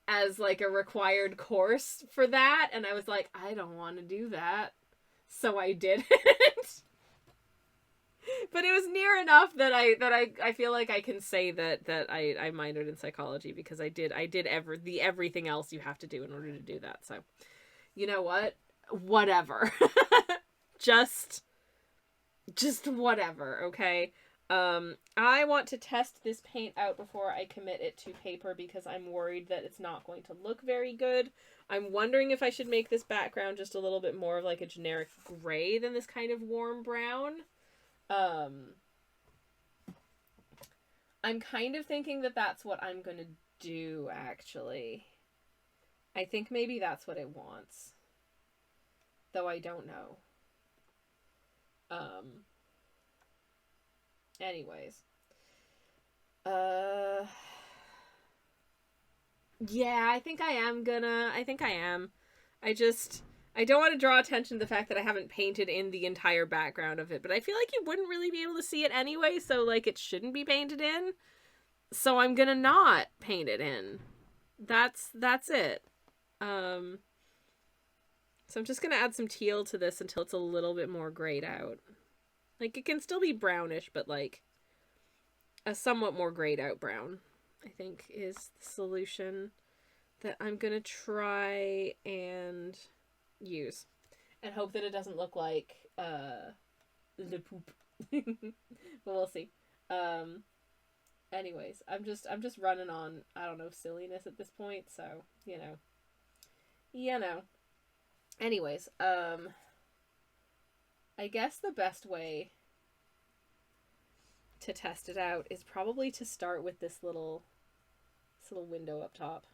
as like a required course for that, and I was like, I don't want to do that, so I didn't. But it was near enough that I feel like I can say that I minored in psychology, because I did everything else you have to do in order to do that. So, you know what? Whatever. just whatever, okay? I want to test this paint out before I commit it to paper, because I'm worried that it's not going to look very good. I'm wondering if I should make this background just a little bit more of like a generic gray than this kind of warm brown. I'm kind of thinking that that's what I'm gonna do, actually. I think maybe that's what it wants. Though I don't know. Anyways. Yeah, I think I am. I don't want to draw attention to the fact that I haven't painted in the entire background of it, but I feel like you wouldn't really be able to see it anyway, so like it shouldn't be painted in. So I'm gonna not paint it in. That's it. So I'm just gonna add some teal to this until it's a little bit more grayed out. Like, it can still be brownish, but like a somewhat more grayed out brown, I think, is the solution that I'm gonna try and use, and hope that it doesn't look like le poop. But we'll see. Anyways, I'm just running on, I don't know, silliness at this point, so you know. Anyways, I guess the best way to test it out is probably to start with this little window up top.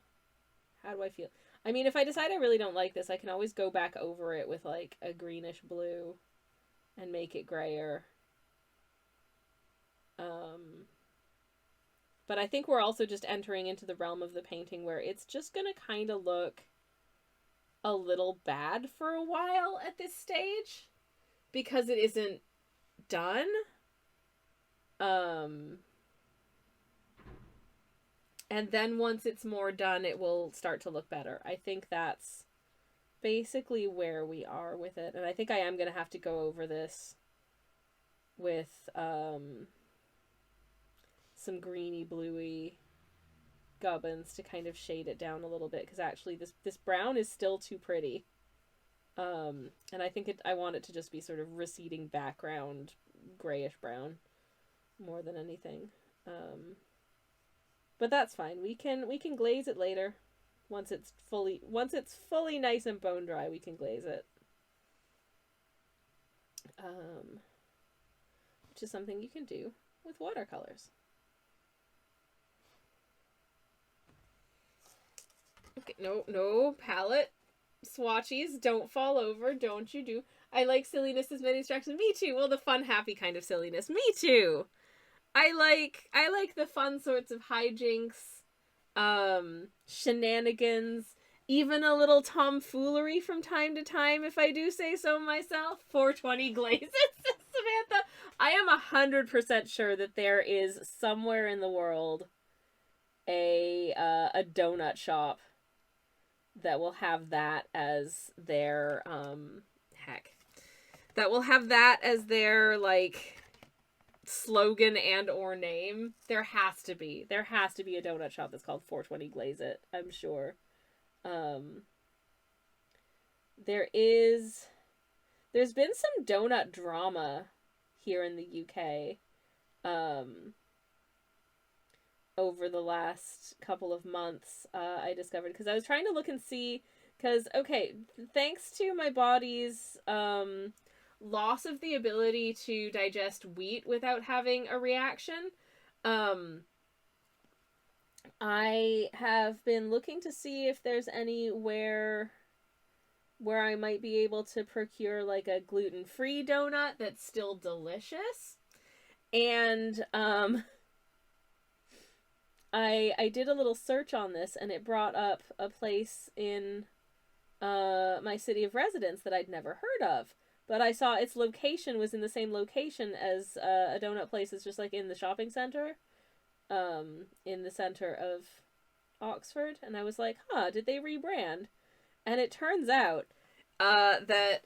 How do I feel? I mean, if I decide I really don't like this, I can always go back over it with like a greenish blue and make it grayer. But I think we're also just entering into the realm of the painting where it's just gonna kind of look a little bad for a while at this stage, because it isn't done. And then once it's more done, it will start to look better. I think that's basically where we are with it. And I think I am going to have to go over this with some greeny bluey gubbins to kind of shade it down a little bit, because actually this brown is still too pretty. And I think I want it to just be sort of receding background grayish brown more than anything. But that's fine. We can glaze it later. Once it's fully nice and bone dry, we can glaze it. which is something you can do with watercolors. Okay, no palette swatchies. Don't fall over. Don't you do. I like silliness as many distractions. Me too. Well, the fun, happy kind of silliness. Me too. I like the fun sorts of hijinks, shenanigans, even a little tomfoolery from time to time, if I do say so myself. 420 glazes, Samantha. I am 100% sure that there is somewhere in the world a donut shop that will have that as their that will have that as their like slogan and or name. There has to be a donut shop that's called 420 Glaze It, I'm sure. There's been some donut drama here in the UK over the last couple of months. I discovered, because I was trying to look and see, because okay, thanks to my body's loss of the ability to digest wheat without having a reaction, I have been looking to see if there's anywhere where I might be able to procure like a gluten-free donut that's still delicious. And I did a little search on this, and it brought up a place in my city of residence that I'd never heard of. But I saw its location was in the same location as a donut place. It's just like in the shopping center, in the center of Oxford. And I was like, huh, did they rebrand? And it turns out there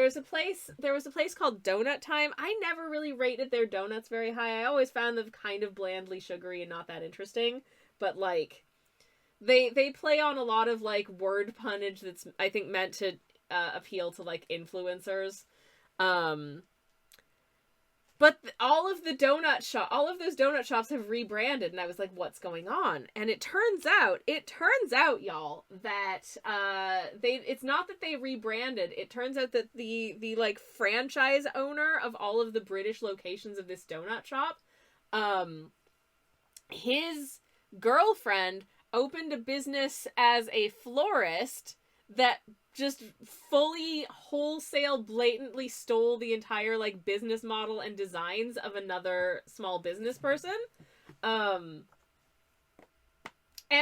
was a place called Donut Time. I never really rated their donuts very high. I always found them kind of blandly sugary and not that interesting. But like, they play on a lot of like word punnage that's, I think, meant to appeal to like influencers. But all of those donut shops have rebranded, and I was like, what's going on? And it turns out, y'all, that it's not that they rebranded. It turns out that the like franchise owner of all of the British locations of this donut shop, his girlfriend opened a business as a florist that just fully wholesale blatantly stole the entire like business model and designs of another small business person. And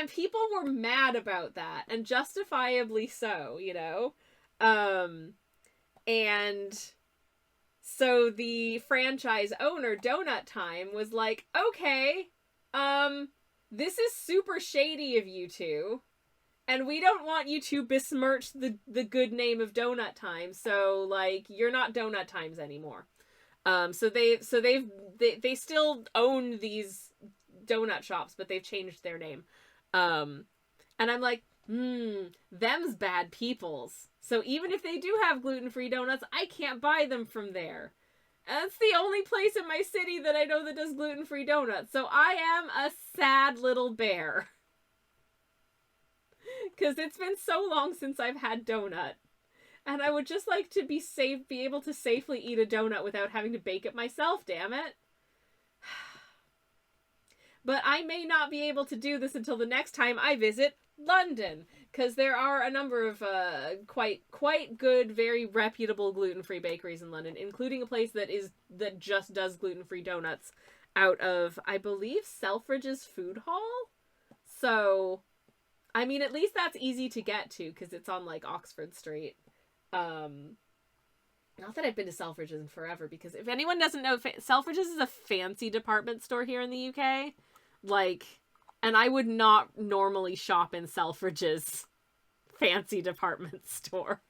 people were mad about that, and justifiably so, you know. And so the franchise owner, Donut Time, was like, okay, this is super shady of you two, and we don't want you to besmirch the good name of Donut Time, so like you're not Donut Times anymore. So they still own these donut shops, but they've changed their name. And I'm like, them's bad peoples. So even if they do have gluten-free donuts, I can't buy them from there. That's the only place in my city that I know that does gluten-free donuts. So I am a sad little bear. Because it's been so long since I've had donut. And I would just like to be able to safely eat a donut without having to bake it myself, damn it. But I may not be able to do this until the next time I visit London. Because there are a number of quite good, very reputable gluten-free bakeries in London, including a place that just does gluten-free donuts out of, I believe, Selfridge's Food Hall. So, I mean, at least that's easy to get to, because it's on, like, Oxford Street. Not that I've been to Selfridge's in forever, because if anyone doesn't know, Selfridge's is a fancy department store here in the UK. Like, and I would not normally shop in Selfridge's fancy department store.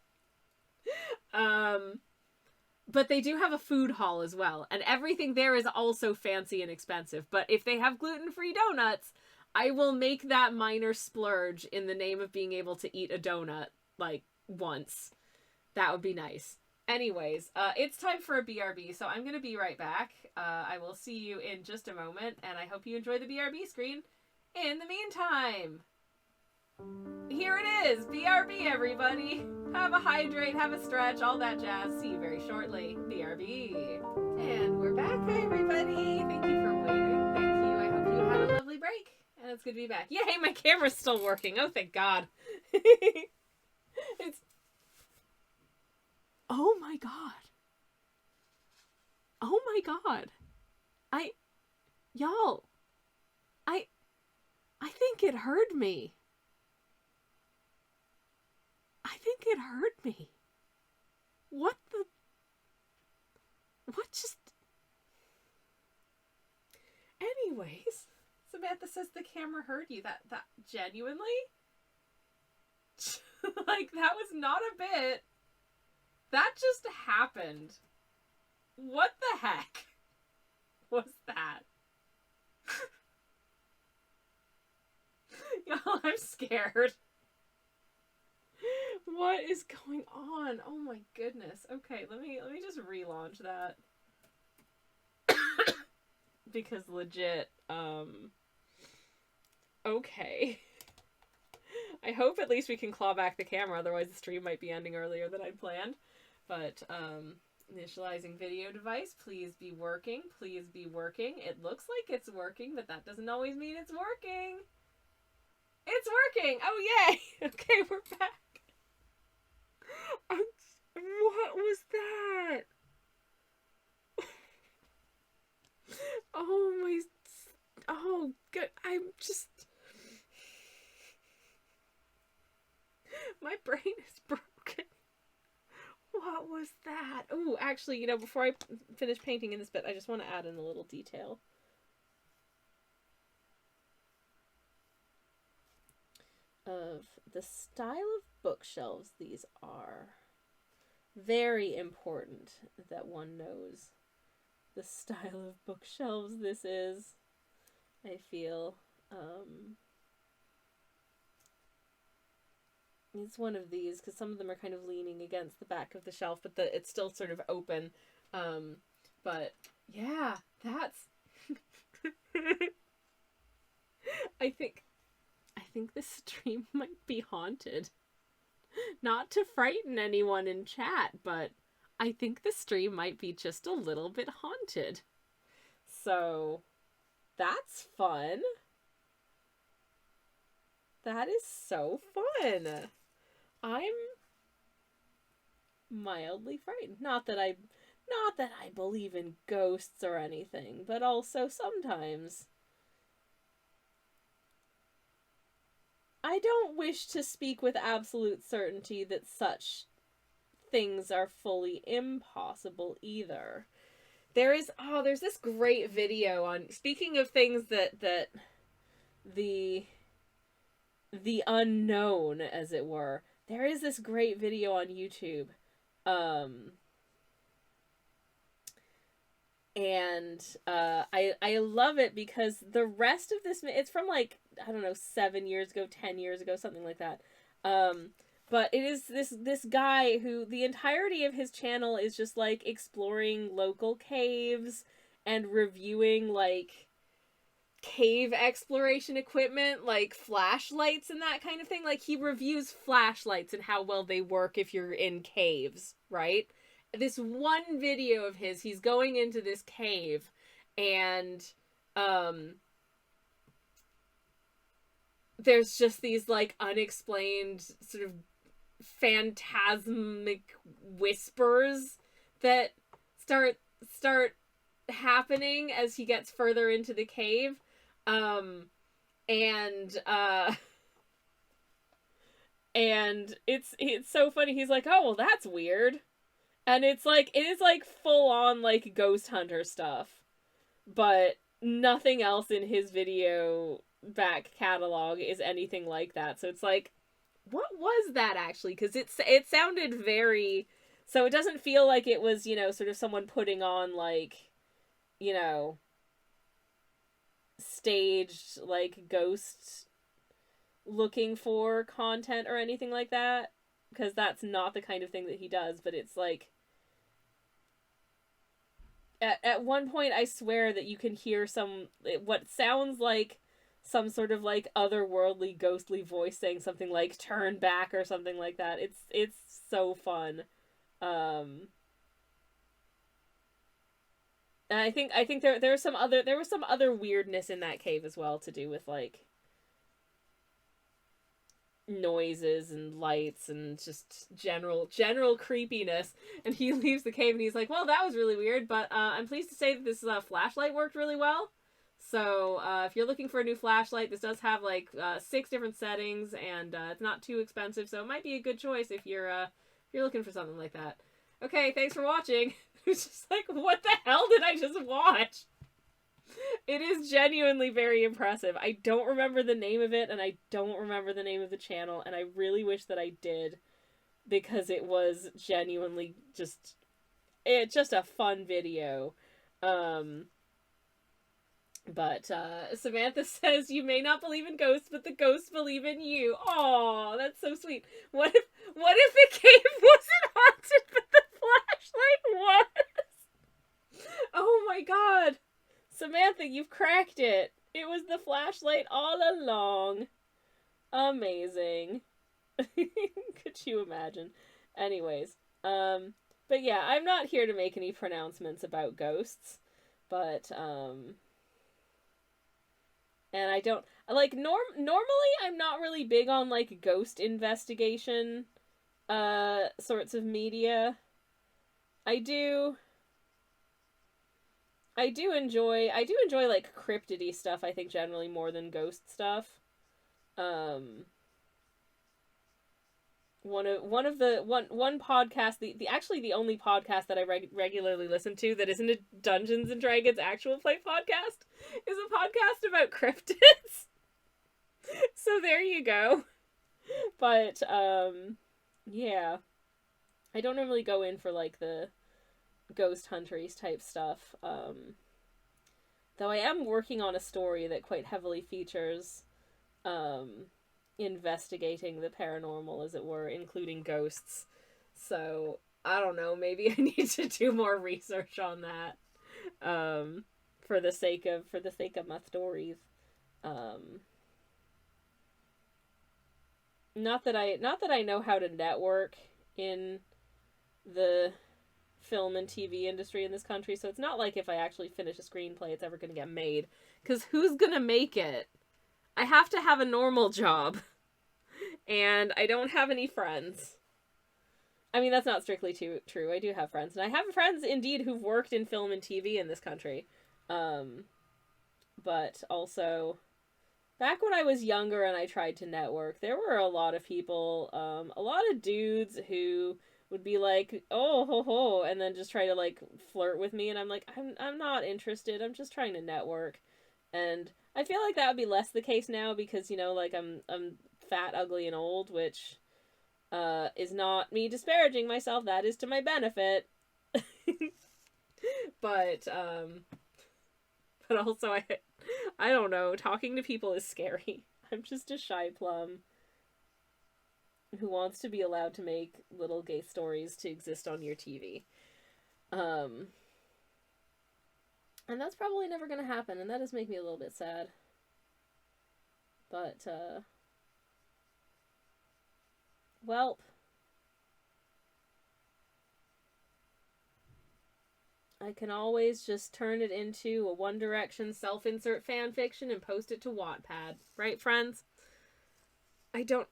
But they do have a food hall as well, and everything there is also fancy and expensive. But if they have gluten-free donuts, I will make that minor splurge in the name of being able to eat a donut, like, once. That would be nice. Anyways, it's time for a BRB, so I'm going to be right back. I will see you in just a moment, and I hope you enjoy the BRB screen. In the meantime, here it is, BRB, everybody. Have a hydrate, have a stretch, all that jazz. See you very shortly. BRB. And we're back. Hi, everybody. Thank you for waiting. Thank you. I hope you had a lovely break. And it's good to be back. Yay, my camera's still working. Oh, thank God. It's... Oh, my God. Oh, my God. Y'all. I think it heard me. I think it heard me. What just... Anyways, Samantha says the camera heard you. That genuinely? Like, that was not a bit. That just happened. What the heck was that? Y'all, I'm scared. What is going on? Oh my goodness. Okay, let me just relaunch that. Because legit, okay. I hope at least we can claw back the camera, otherwise the stream might be ending earlier than I'd planned. But, initializing video device, please be working, please be working. It looks like it's working, but that doesn't always mean it's working. It's working! Oh, yay! Okay, we're back. What was that? Oh, my... Oh, good. I'm just... My brain is broken. What was that? Oh, actually, you know, before I finish painting in this bit, I just want to add in a little detail. Of the style of bookshelves these are. Very important that one knows the style of bookshelves this is. I feel it's one of these because some of them are kind of leaning against the back of the shelf, but it's still sort of open. But yeah, that's I think this stream might be haunted. Not to frighten anyone in chat, but I think the stream might be just a little bit haunted. So, that's fun. That is so fun. I'm mildly frightened. Not that I believe in ghosts or anything, but also sometimes I don't wish to speak with absolute certainty that such things are fully impossible either. There's this great video on, speaking of things that the unknown, as it were, there is this great video on YouTube. And I love it because the rest of this, it's from like, I don't know, 7 years ago, 10 years ago, something like that. But it is this guy who the entirety of his channel is just like exploring local caves and reviewing like cave exploration equipment, like flashlights and that kind of thing. Like, he reviews flashlights and how well they work if you're in caves, right? This one video of his, he's going into this cave and there's just these like unexplained sort of phantasmic whispers that start happening as he gets further into the cave. And it's so funny. He's like, oh, well, that's weird. And it is like full on like ghost hunter stuff, but nothing else in his video back catalog is anything like that. So it's like, what was that actually? Because it sounded very, so it doesn't feel like it was, you know, sort of someone putting on like, you know, staged like ghost looking for content or anything like that, because that's not the kind of thing that he does. But it's like, at one point I swear that you can hear what sounds like some sort of like otherworldly ghostly voice saying something like "turn back" or something like that. It's so fun. And I think there was some other weirdness in that cave as well, to do with like noises and lights and just general creepiness. And he leaves the cave and he's like, well, that was really weird, but I'm pleased to say that this flashlight worked really well. So if you're looking for a new flashlight, this does have like 6 different settings, and it's not too expensive, so it might be a good choice if you're looking for something like that. Okay, thanks for watching. It's just like, what the hell did I just watch? It is genuinely very impressive. I don't remember the name of it, and I don't remember the name of the channel, and I really wish that I did, because it was genuinely just a fun video. But Samantha says, you may not believe in ghosts, but the ghosts believe in you. Aw, that's so sweet. What if the cave wasn't haunted, but the flashlight was? Oh my god. Samantha, you've cracked it. It was the flashlight all along. Amazing. Could you imagine? Anyways, but yeah, I'm not here to make any pronouncements about ghosts, but, and I don't, like, normally I'm not really big on, like, ghost investigation, sorts of media. I do enjoy, like, cryptid-y stuff, I think, generally, more than ghost stuff. One podcast, the only podcast that I regularly listen to that isn't a Dungeons and Dragons actual play podcast is a podcast about cryptids. So there you go. But yeah, I don't normally go in for like the ghost hunteries type stuff. Though I am working on a story that quite heavily features investigating the paranormal, as it were, including ghosts. So I don't know, maybe I need to do more research on that, for the sake of my stories. Not that I know how to network in the film and TV industry in this country, so it's not like if I actually finish a screenplay it's ever gonna get made, because who's gonna make it? I have to have a normal job, and I don't have any friends. I mean, that's not strictly true. I do have friends, and I have friends, indeed, who've worked in film and TV in this country. But also, back when I was younger and I tried to network, there were a lot of people, a lot of dudes who would be like, oh, ho, ho, and then just try to, like, flirt with me, and I'm like, I'm not interested, I'm just trying to network. And I feel like that would be less the case now, because, you know, like, I'm fat, ugly, and old, which is not me disparaging myself. That is to my benefit. But also I don't know. Talking to people is scary. I'm just a shy plum who wants to be allowed to make little gay stories to exist on your TV. And that's probably never gonna happen, and that does make me a little bit sad. But, welp. I can always just turn it into a One Direction self-insert fanfiction and post it to Wattpad. Right, friends? I don't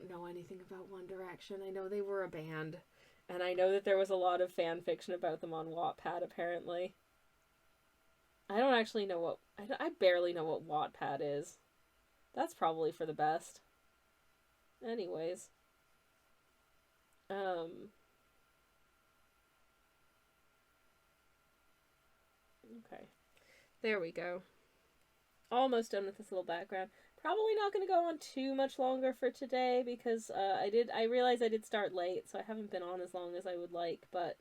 know anything about One Direction. I know they were a band, and I know that there was a lot of fanfiction about them on Wattpad, apparently. I don't actually know what... I barely know what Wattpad is. That's probably for the best. Anyways. Okay. There we go. Almost done with this little background. Probably not going to go on too much longer for today, because I realized I did start late, so I haven't been on as long as I would like, but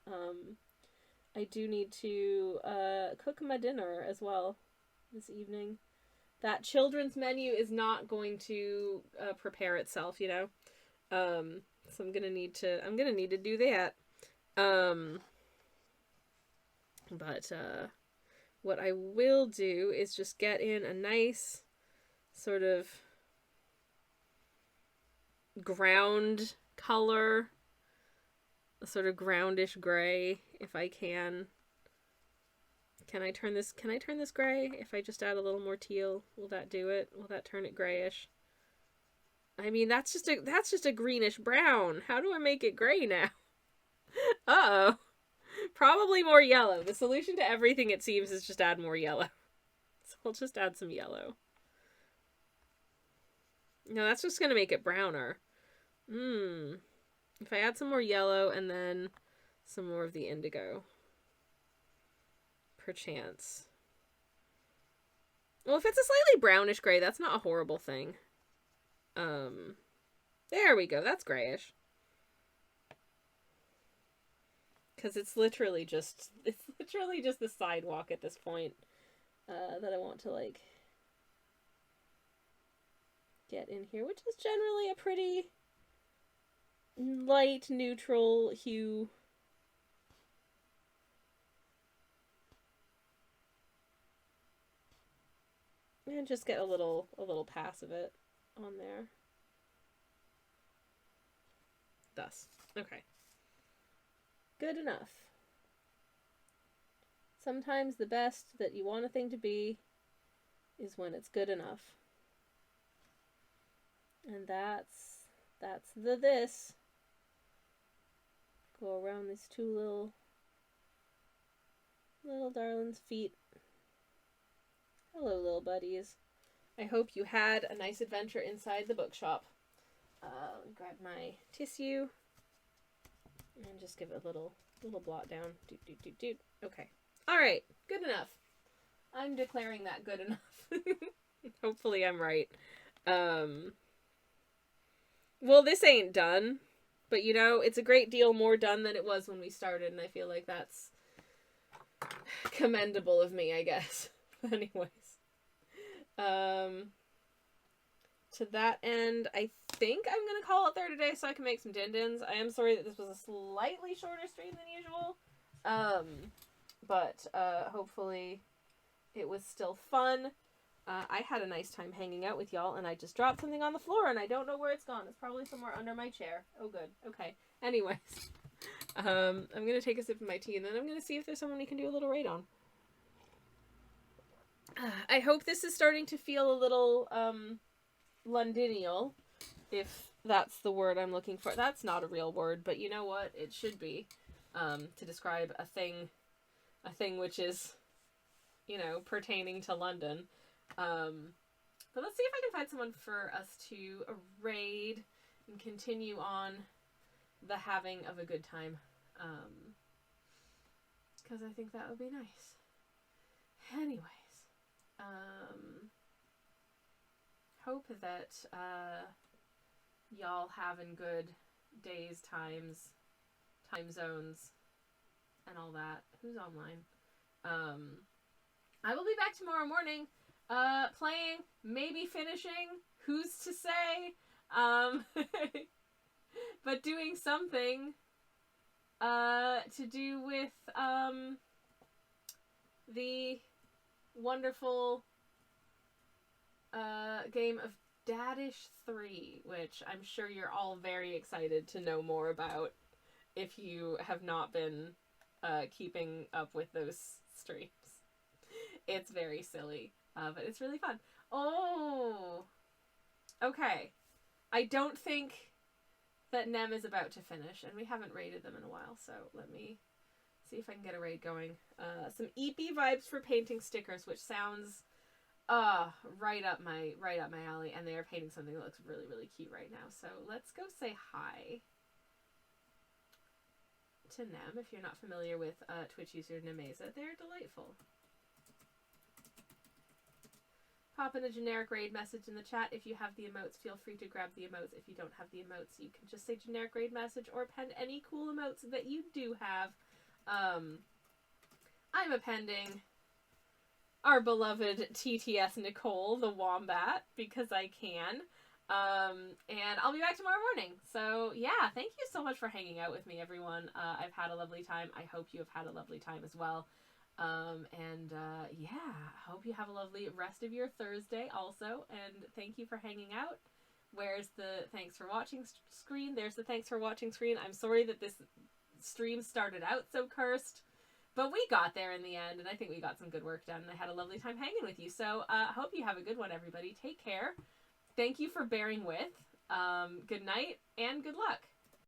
I do need to cook my dinner as well this evening. That children's menu is not going to prepare itself, you know. So I'm gonna need to do that. But what I will do is just get in a nice sort of ground color, a sort of groundish gray, if I can. Can I turn this gray? If I just add a little more teal, will that do it? Will that turn it grayish? I mean, that's just a greenish brown. How do I make it gray now? Uh-oh. Probably more yellow. The solution to everything, it seems, is just add more yellow. So I'll just add some yellow. No, that's just going to make it browner. If I add some more yellow and then some more of the indigo. Perchance. Well, if it's a slightly brownish gray, that's not a horrible thing. There we go. That's grayish. Because it's literally just the sidewalk at this point that I want to, like, get in here, which is generally a pretty light, neutral hue. And just get a little pass of it on there. Thus. Okay. Good enough. Sometimes the best that you want a thing to be is when it's good enough. And that's the this. Go around these two little darlings' feet. Hello, little buddies. I hope you had a nice adventure inside the bookshop. Grab my tissue and just give it a little blot down. Doot. Okay. All right. Good enough. I'm declaring that good enough. Hopefully I'm right. Well, this ain't done, but you know, it's a great deal more done than it was when we started, and I feel like that's commendable of me, I guess. Anyways. To that end, I think I'm going to call it there today so I can make some din-dins. I am sorry that this was a slightly shorter stream than usual. But hopefully it was still fun. I had a nice time hanging out with y'all, and I just dropped something on the floor, and I don't know where it's gone. It's probably somewhere under my chair. Oh, good. Okay. Anyways. I'm going to take a sip of my tea, and then I'm going to see if there's someone we can do a little raid on. I hope this is starting to feel a little, Londinial, if that's the word I'm looking for. That's not a real word, but you know what? It should be, to describe a thing which is, you know, pertaining to London. But let's see if I can find someone for us to raid and continue on the having of a good time. Because I think that would be nice. Anyways, hope that y'all having good days, time zones, and all that. Who's online? I will be back tomorrow morning, playing, maybe finishing, who's to say, but doing something, to do with, the wonderful, game of Daddish 3, which I'm sure you're all very excited to know more about if you have not been, keeping up with those streams. It's very silly, but it's really fun. Oh! Okay. I don't think that Nem is about to finish, and we haven't raided them in a while, so let me see if I can get a raid going. Some EP vibes for painting stickers, which sounds right up my alley, and they are painting something that looks really, really cute right now. So let's go say hi to Nem. If you're not familiar with Twitch user Nemeza, they're delightful. Pop in a generic raid message in the chat. If you have the emotes, feel free to grab the emotes. If you don't have the emotes, you can just say generic raid message or append any cool emotes that you do have. I'm appending our beloved TTS Nicole, the Wombat, because I can. And I'll be back tomorrow morning. So yeah, thank you so much for hanging out with me, everyone. I've had a lovely time. I hope you have had a lovely time as well. Yeah, hope you have a lovely rest of your Thursday also. And thank you for hanging out. Where's the thanks for watching screen? There's the thanks for watching screen. I'm sorry that this stream started out so cursed, but we got there in the end, and I think we got some good work done, and I had a lovely time hanging with you. So hope you have a good one, everybody. Take care. Thank you for bearing with. Good night, and good luck.